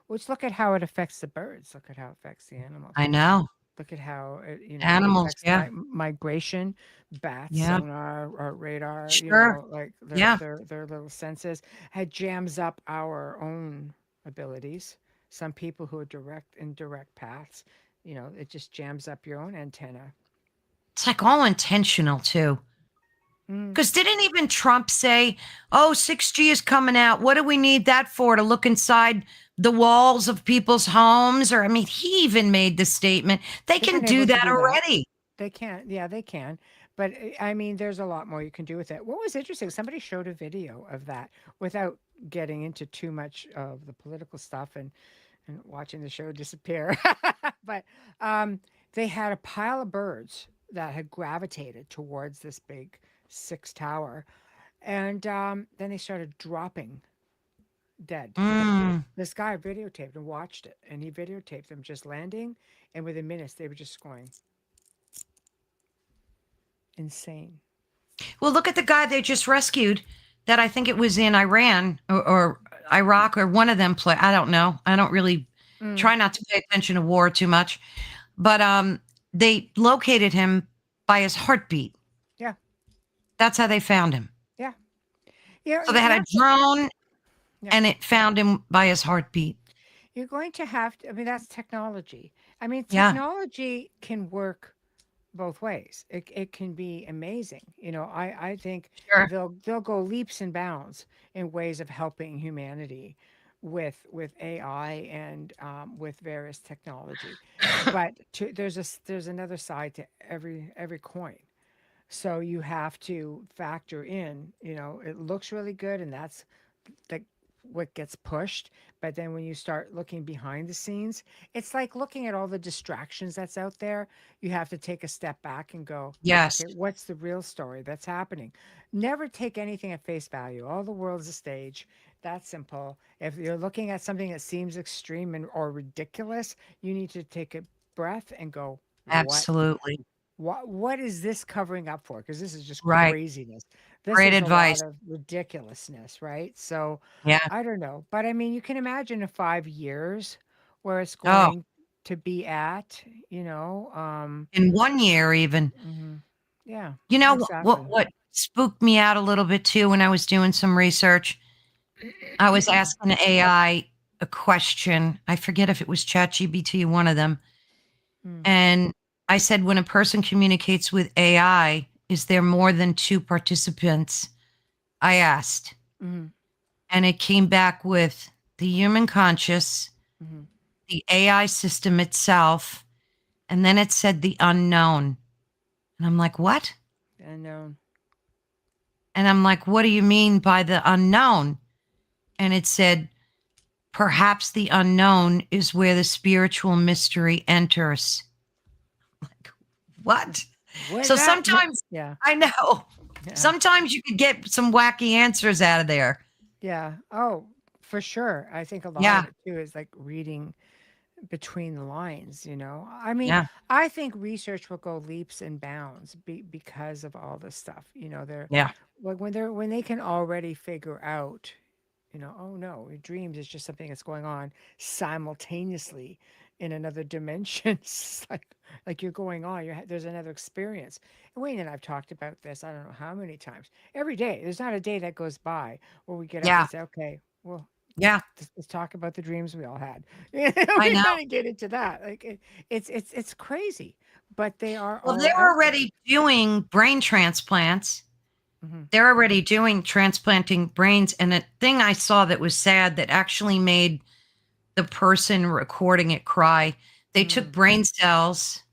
let's look at how it affects the birds. Look at how it affects the animals. I know. Look at how it, Animals, affects yeah. migration, bats, Yeah. sonar, or radar, Sure. like their Yeah. their their little senses. It jams up our own abilities. Some people who are direct indirect paths, it just jams up your own antenna. It's like all intentional too. Mm. Because didn't even Trump say, oh, 6G is coming out? What do we need that for? To look inside the walls of people's homes? Or, I mean, he even made the statement they They've can been do able to that do that. already. They can, yeah, they can. But I mean, there's a lot more you can do with it. What was interesting, somebody showed a video of that without getting into too much of the political stuff and watching the show disappear. But they had a pile of birds that had gravitated towards this big six tower. And then they started dropping dead. Mm. This guy videotaped and watched it, and he videotaped them just landing. And within minutes, they were just going insane. Well, look at the guy they just rescued that I think it was in Iran or Iraq or one of them play. I don't know. I don't really Mm, try not to pay attention to war too much. But they located him by his heartbeat. yeah, That's how they found him. yeah. Yeah, So they and had a that's drone yeah. and it found him by his heartbeat. You're going to have to. I mean, that's technology. I mean, Yeah, technology can work both ways. It can be amazing. I think sure. they'll go leaps and bounds in ways of helping humanity with AI and with various technology. But there's another side to every coin. So you have to factor in. It looks really good, and that's the what gets pushed. But then when you start looking behind the scenes, it's like looking at all the distractions that's out there. You have to take a step back and go, Yes, okay, what's the real story that's happening? Never take anything at face value. All the world's a stage. That's simple. If you're looking at something that seems extreme or ridiculous, you need to take a breath and go, absolutely. what is this covering up for? Because this is just Right. craziness. This Great is a lot advice. of ridiculousness, right? So Yeah. I don't know. But I mean, you can imagine in 5 years where it's Oh, going to be at, you know. in 1 year, even. Mhm. Yeah, You know exactly. what spooked me out a little bit too when I was doing some research? I was asking AI a question. I forget if it was ChatGPT, one of them. Mm, And I said, when a person communicates with AI, is there more than two participants? I asked. mhm, And it came back with the human conscious, mhm, the AI system itself, And then it said the unknown. And I'm like, what? Unknown. And I'm like, what do you mean by the unknown? And it said, perhaps the unknown is where the spiritual mystery enters. Like, what? What So that? sometimes, Yeah. I know, Yeah. sometimes you could get some wacky answers out of there. Yeah. Oh, for sure. I think a lot of Yeah. it too is like reading between the lines, you know. I mean, Yeah. I think research will go leaps and bounds because of all this stuff. You know, they're Yeah. like when they can already figure out, you know, oh no, your dreams is just something that's going on simultaneously in another dimension. It's like you're going on. There's another experience. And Wayne and I've talked about this. I don't know how many times. Every day, there's not a day that goes by where we get up and Yeah. say, okay, well, Yeah. let's talk about the dreams we all had. You know, I we know. kind of get into that. Like it's crazy, but they are Well, all they're out there. already doing brain transplants. Hmm. They're already doing transplanting brains. And a thing I saw that was sad that actually made the person recording it cry. They took Mm. brain cells,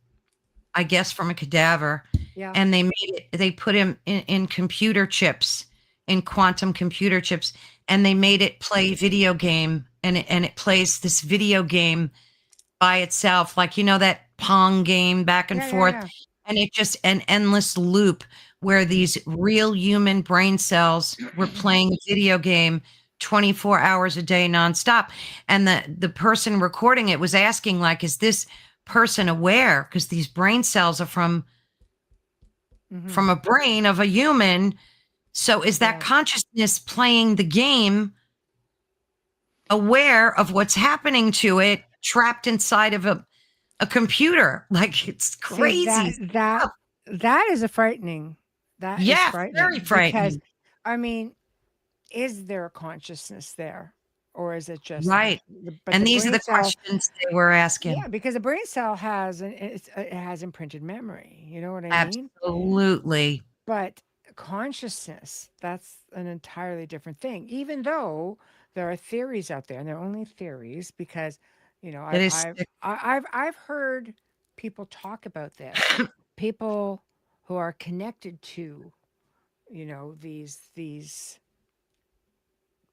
I guess, from a cadaver, Yeah. and they put him in computer chips, in quantum computer chips, and they made it play video game, and it plays this video game by itself, like, that Pong game back and Yeah. Yeah. forth. Yeah. And it just an endless loop where these real human brain cells were playing a video game 24 hours a day nonstop. And the person recording it was asking, like, is this person aware? Because these brain cells are Hmm. from a brain of a human. So is that Yeah. consciousness playing the game aware of what's happening to it, trapped inside of a computer? Like, it's See crazy stuff. that is a frightening. That is Yes, very frightening because, frightening. I mean, is there a consciousness there, or is it just Right. but And the these are brain the cell? questions they were asking. Yeah, because the brain cell it has imprinted memory. You know what I mean? Absolutely. But consciousness, that's an entirely different thing. Even though there are theories out there, and they're only theories because, you know, It is sick. I've heard people talk about this. People who are connected to, you know, these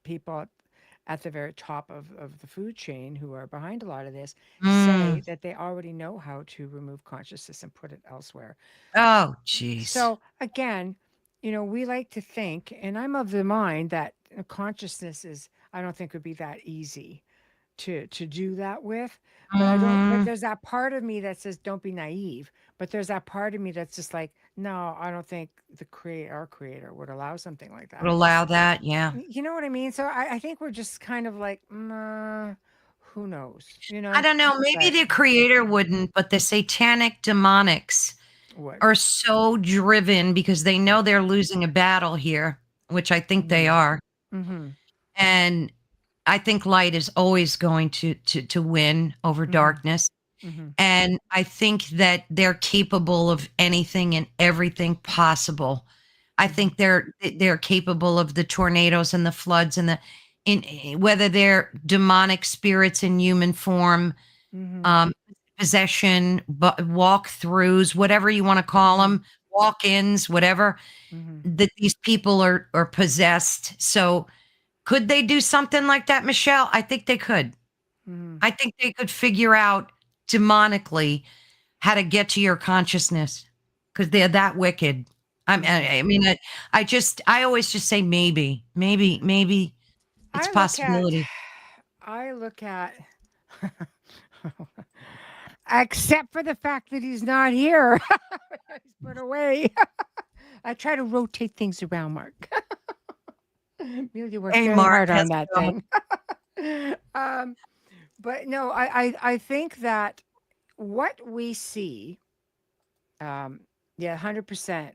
people at the very top of the food chain who are behind a lot of this say Mm. that they already know how to remove consciousness and put it elsewhere. Oh, jeez. So again, you know, we like to think, and I'm of the mind that consciousness is, I don't think would be that easy to do that with. But I don't. But Mhm. there's that part of me that says, don't be naive. But there's that part of me that's just like, no, I don't think our creator would allow something like Would that. allow that, yeah. You know what I mean? So I think we're just kind of like, who knows? You I know, don't know, maybe but the creator wouldn't, but the satanic demonics what? are so driven because they know they're losing a battle here, which I think they Mm-hmm. are. Mm-hmm. And I think light is always going to win over Mm-hmm. darkness. Mm-hmm. And I think that they're capable of anything and everything possible. I Mm-hmm. think they're capable of the tornadoes and the floods and whether they're demonic spirits in human form, Mm-hmm. um, possession, walk-throughs, whatever you want to call Mm-hmm. them, walk-ins, whatever, Mm-hmm. that these people are possessed. So could they do something like that, Michelle? I think they could. Mm-hmm. I think they could figure out demonically how to get to your consciousness because they're that wicked. Mm-hmm. I mean, I always just say maybe it's a I look at, possibility. I look at, except for the fact that he's not here. He's put away. I try to rotate things around, Mark. Really worked Hey, very Mark, hard how's on it that going? thing. um, but no, I think that what we see, um, yeah, 100%.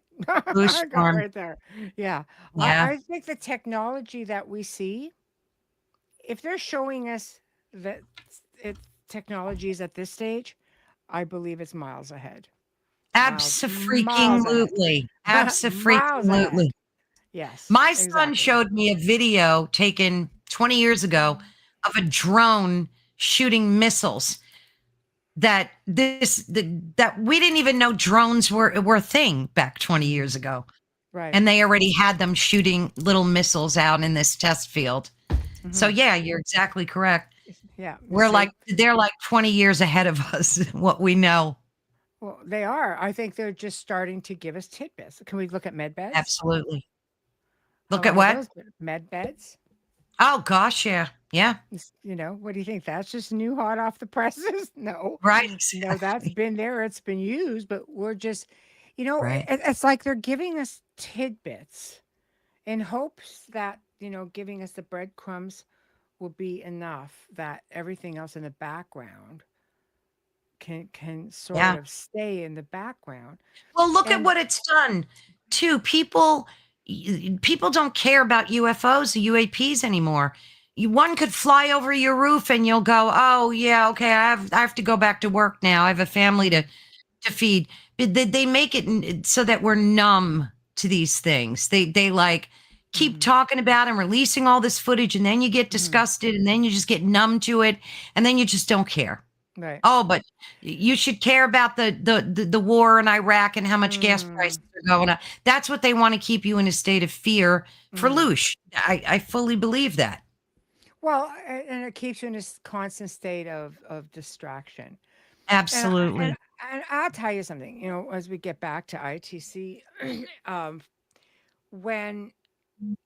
Blue I got storm. right there. Yeah. Yeah, I think the technology that we see, if they're showing us that it technologies at this stage, I believe it's miles ahead. Miles ahead. abso-freaking-lutely, Miles ahead. abso-freaking-lutely. Yes, My son exactly. showed me a video taken 20 years ago of a drone shooting missiles. that that we didn't even know drones were a thing back 20 Hmm. years ago. Right. And they already had them shooting little missiles out in this test field. So Hmm. yeah, you're exactly correct. Yeah. We're like See, they're like 20 years ahead of us, what we know. well, they are. I think they're just starting to give us tidbits. Can we look at med beds? Absolutely. How Look at long have what? those been? Med beds? Oh gosh, yeah. Yeah. What do you think? That's just new, hot off the presses? No, Right, no, that's exactly. been there. It's been used, but we're just, Right. it's like they're giving us tidbits in hopes that, giving us the breadcrumbs will be enough that everything else in the background can sort Yeah. of stay in the background. Well, look at And what it's done too. People don't care about UFOs or UAPs anymore. One could fly over your roof and you'll go, "Oh, yeah, okay, I have to go back to work now. I have a family mhm, to feed." But they make it so that we're numb to these things. They like keep mhm, talking about and releasing all this footage, and then you get mhm, disgusted, and then you just get numb to it, and then you just don't care. right. Oh, but you should care about the war in Iraq and how much gas Mm, prices are going up. That's what they want to keep you in a state of fear for mhm. loosh. I fully believe that. Well, and it keeps you in this constant state of distraction. And I and Absolutely. and I'll tell you something, as we get back to ITC, um, when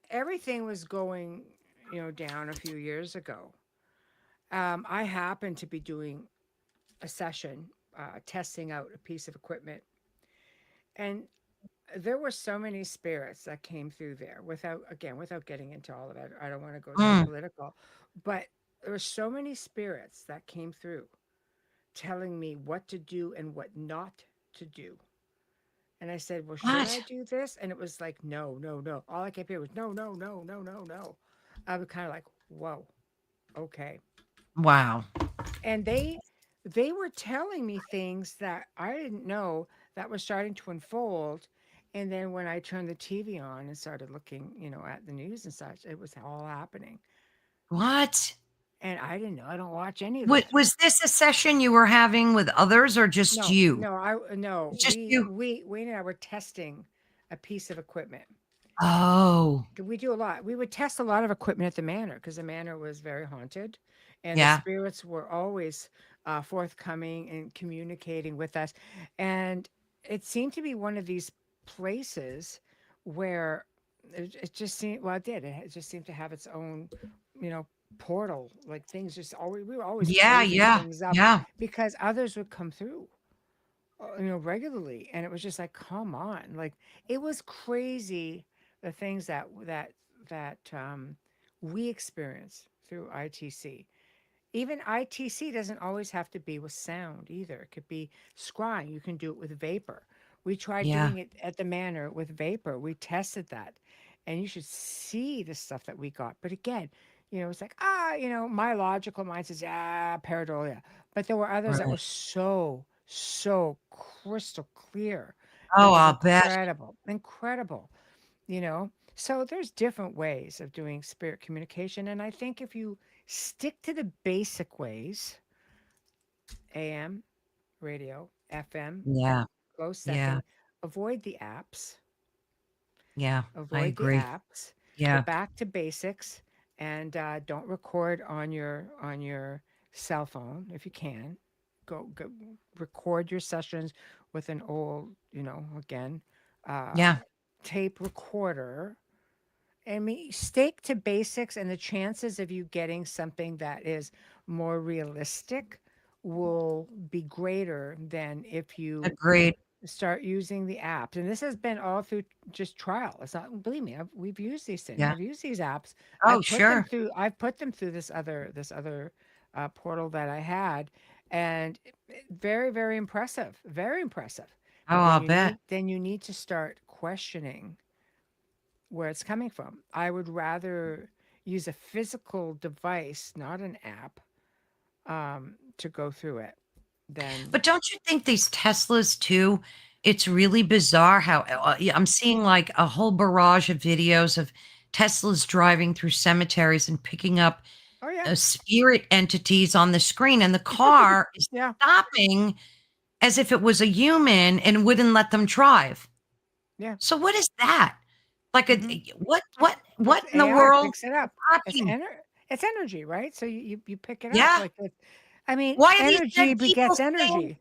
everything was going, down a few years ago, I happened to be doing a session, testing out a piece of equipment, and there were so many spirits that came through there without getting into all of it. I don't want to go too Mm, political, but there were so many spirits that came through telling me what to do and what not to do. And I said, "Well, should I what? do this?" And it was like, "No, no, no." All I kept hearing was, "No, no, no, no, no, no." I was kind of like, "Whoa, okay." Wow. And they were telling me things that I didn't know that was starting to unfold. And then when I turned the TV on and started looking, at the news and such, it was all happening. What? And I didn't know. I don't watch any of What those. was this a session you were having with others or just No, you? no, no. Just We you. we we and I were testing a piece of equipment. Oh, We do a lot. We would test a lot of equipment at the manor because the manor was very haunted, and the yeah. spirits were always forthcoming and communicating with us. And it seemed to be one of these places where it just seemed, well, it did. It just seemed to have its own, you know, portal. Like things just always, we were always Yeah, closing yeah, things up yeah. because others would come through, regularly, and it was just like, come on, like it was crazy the things that we experience through ITC. Even ITC doesn't always have to be with sound either. It could be scrying. You can do it with vapor. We tried Yeah. doing it at the manor with vapor. We tested that, and you should see the stuff that we got. But again, it's like, my logical mind says, pareidolia. But there were others that were Right. so crystal clear. It Oh, was I'll bet. incredible, incredible, you know. So there's different ways of doing spirit communication, and I think if you stick to the basic ways, AM, radio, FM, Yeah. close Yeah. second, avoid the apps, Yeah. I avoid the agree. apps, Yeah. get back to basics, and don't record on your cell phone if you can. Go record your sessions with an old, again, uh, Yeah. tape recorder. I mean, stick to basics, and the chances of you getting something that is more realistic will be greater than if you Agreed. start using the apps. And this has been all through just trial. It's not, believe me, we've used these things. Yeah. I've used these apps. Oh, sure. I've put them through this other portal that I had, and very, very impressive. Very impressive. Oh, But I'll bet. then you need to start questioning where it's coming from. I would rather use a physical device, not an app, to go through it than. But don't you think these Teslas too? It's really bizarre how yeah, I'm seeing like a whole barrage of videos of Teslas driving through cemeteries and picking up Oh yeah. spirit entities on the screen, and the car is Yeah. stopping as if it was a human and wouldn't let them drive. Yeah. So what is that? Like a Hmm. what It's in the AI world picks it is up. happening? It's energy, right? So you pick it up Yeah. like this. I mean, Why are these energy dead people begets staying? energy.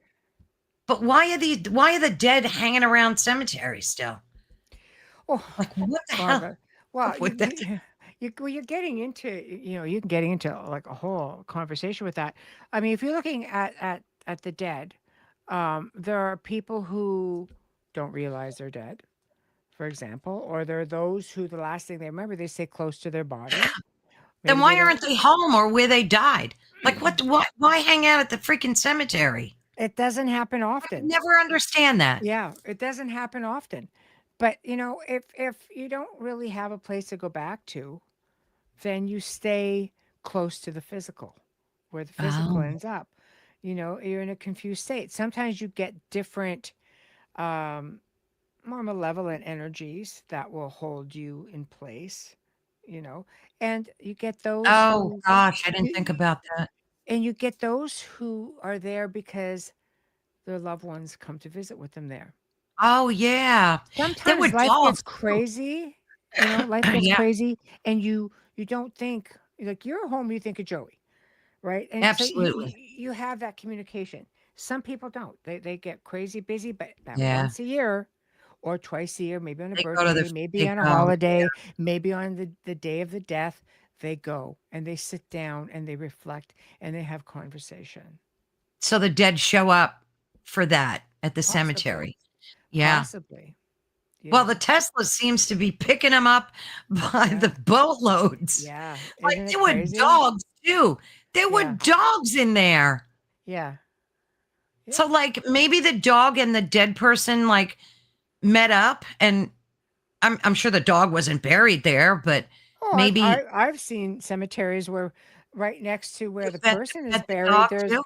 But why are the dead hanging around cemeteries still? Oh, Like, what the hell? Barbara. Well, What that you're getting into, you can getting into like a whole conversation with that. I mean, if you're looking at the dead, there are people who don't realize they're dead, for example, or there are those who the last thing they remember, they stay close to their body. then Maybe they why don't. aren't they home or where they died? Like, why hang out at the freaking cemetery? It doesn't happen I often. never understand that. Yeah, it doesn't happen often. But if you don't really have a place to go back to, then you stay close to the physical, where the physical Oh. ends up. You're in a confused state. Sometimes you get different, um, more malevolent energies that will hold you in place, you know, and you get those Oh who gosh, I didn't think you, about that. and you get those who are there because their loved ones come to visit with them there. Oh, yeah. There were Sometimes life gets dogs too. crazy, life gets Yeah, crazy, and you don't think, like, you're home, you think of Joey. Right? And so absolutely. you have that communication. Some people don't. They get crazy busy, but that Yeah. once a year or twice a year, maybe on a They go to birthday, maybe they on a go. holiday, maybe on the day of the death, they go and they sit down and they reflect and they have conversation. So the dead show up for that at the Possibly. cemetery. Yeah. Possibly. You Well, the know. Tesla seems to be picking them up by the Yeah. boatloads. Yeah. Like, Isn't it there were crazy? dogs too. There were Yeah. dogs in there. Yeah. Yeah. So, like, maybe the dog and the dead person, like, met up, and I'm sure the dog wasn't buried there, but Oh, maybe I've seen cemeteries where right next to they where the fed person is fed the buried, dog there's too?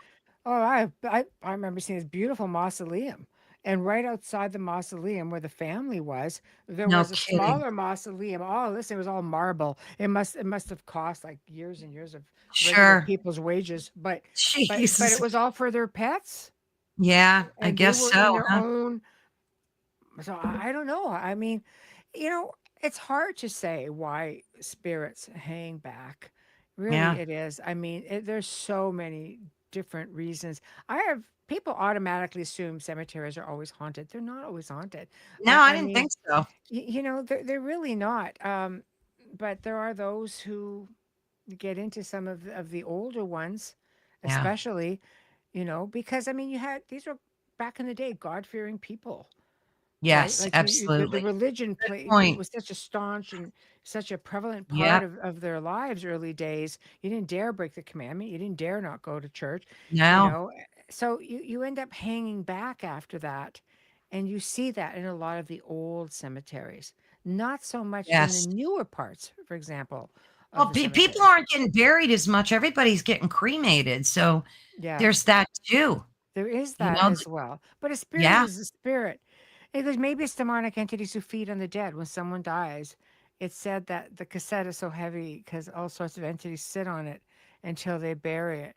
oh, I remember seeing this beautiful mausoleum. And right outside the mausoleum where the family was, there No was a kidding. smaller mausoleum. Oh, listen, it was all marble. It must have cost like years and years of regular Sure. people's wages, but it Jesus. was all for their pets, Yeah, I and they guess were in so, their huh? own. So I don't know. I mean, it's hard to say why spirits hang back. Really, Yeah. it is. I mean, there's so many different reasons. I have people automatically assume cemeteries are always haunted. They're not always haunted. No, I, I I didn't mean, think so. they're really not. But there are those who get into some of the older ones, Yeah. especially, because I mean, you had these were back in the day, God-fearing people, right? Yes, Like the absolutely. religion Good play point. was such a staunch and such a prevalent part Yep. of their lives early days. You didn't dare break the commandment. You didn't dare not go to church, you No. know. So you end up hanging back after that. And you see that in a lot of the old cemeteries, not so much in the Yes. newer parts, for example, of Well, the people cemetery. aren't getting buried as much. Everybody's getting cremated, so Yeah. there's that too. There is You that know? as well. But a spirit Yeah. is a spirit. Because maybe it's demonic entities who feed on the dead when someone dies. It's said that the cassette is so heavy because all sorts of entities sit on it until they bury it.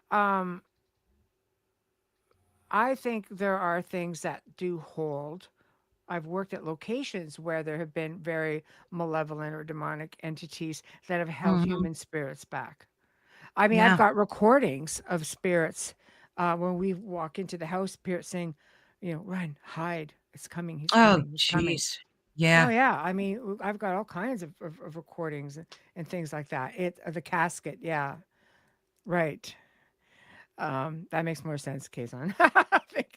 Um, I think there are things that do hold. I've worked at locations where there have been very malevolent or demonic entities that have held Mhm. human spirits back. I mean, I've Yeah. got recordings of spirits when we walk into the house, spirits saying, run, hide. It's coming. He's Oh, coming. He's coming. jeez. Oh Yeah. yeah. I mean, I've got all kinds of recordings and things like that. The casket. Yeah. Right. That makes more sense, Kazan.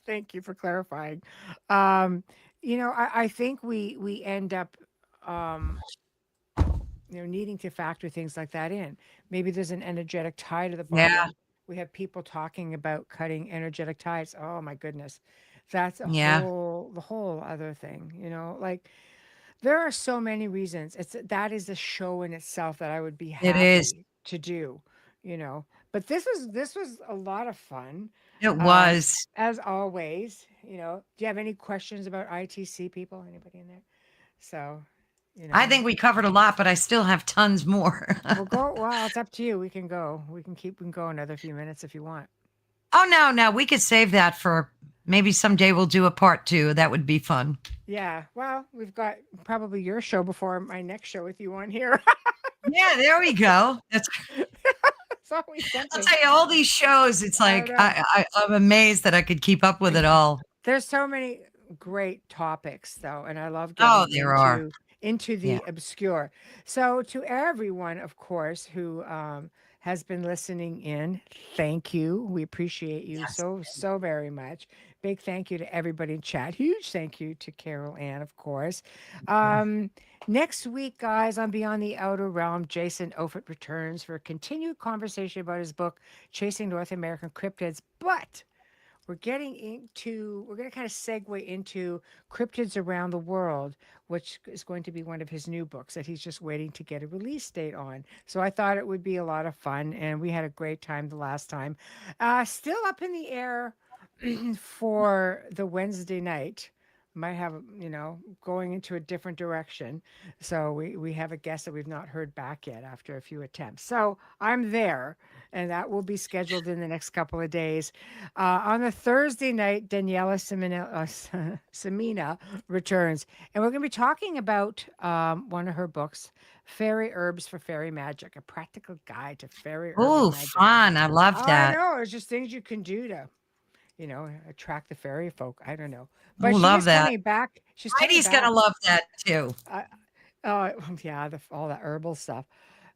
Thank you for clarifying. Um, I think we end up um, needing to factor things like that in. Maybe there's an energetic tie to the Yeah. body. We have people talking about cutting energetic ties. Oh my goodness. That's Yeah. the whole other thing, like there are so many reasons. That is a show in itself that I would be It is. happy to do, you know. But this was a lot of fun. It Um, was. as always, do you have any questions about ITC people? Anybody in there? So, You I know, think we covered a lot, but I still have tons more. we'll go. Well, it's up to you. We can go. We can go another few minutes if you want. Oh, no, no, we could save that for maybe someday we'll do a part two. That would be fun. Yeah. Well, we've got probably your show before my next show with you on here. Yeah, there we go. That's It's always I'll something. tell you, all these shows, it's I don't like know. I'm amazed that I could keep up with it all. There's so many great topics though, and I love Oh, getting there are. into Yeah. the obscure. So to everyone, of course, who has been listening in, thank you. We appreciate you Yes. so very much. Big thank you to everybody in chat. Huge thank you to Carol Ann, of course. Um, Next week, guys, on Beyond the Outer Realm, Jason Offutt returns for a continued conversation about his book, Chasing North American Cryptids. But we're going to kind of segue into cryptids around the world, which is going to be one of his new books that he's just waiting to get a release date on. So I thought it would be a lot of fun, and we had a great time the last time. Still up in the air for the Wednesday night. Might have, going into a different direction. So we have a guest that we've not heard back yet after a few attempts. So I'm there, and that will be scheduled in the next couple of days. On the Thursday night, Daniela Semina returns, and we're going to be talking about one of her books, Fairy Herbs for Fairy Magic, a practical guide to fairy herbal Oh, magic. fun. I love I that. know, it's just things you can do to, attract the fairy folk. I don't know. Oh, But she love is that. coming back. She's coming Heidi's gonna back. love that too. I, yeah, all that herbal stuff.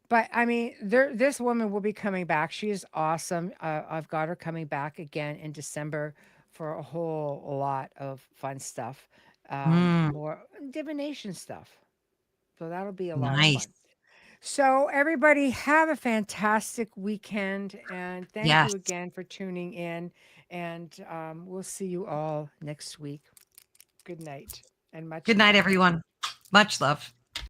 But I mean, this woman will be coming back. She is awesome. I've got her coming back again in December for a whole lot of fun stuff, Mm, more divination stuff. So that'll be a lot of nice. fun. So everybody have a fantastic weekend, and thank you Yes. again for tuning in. And we'll see you all next week. Good night and much Good night, love. everyone. Much love.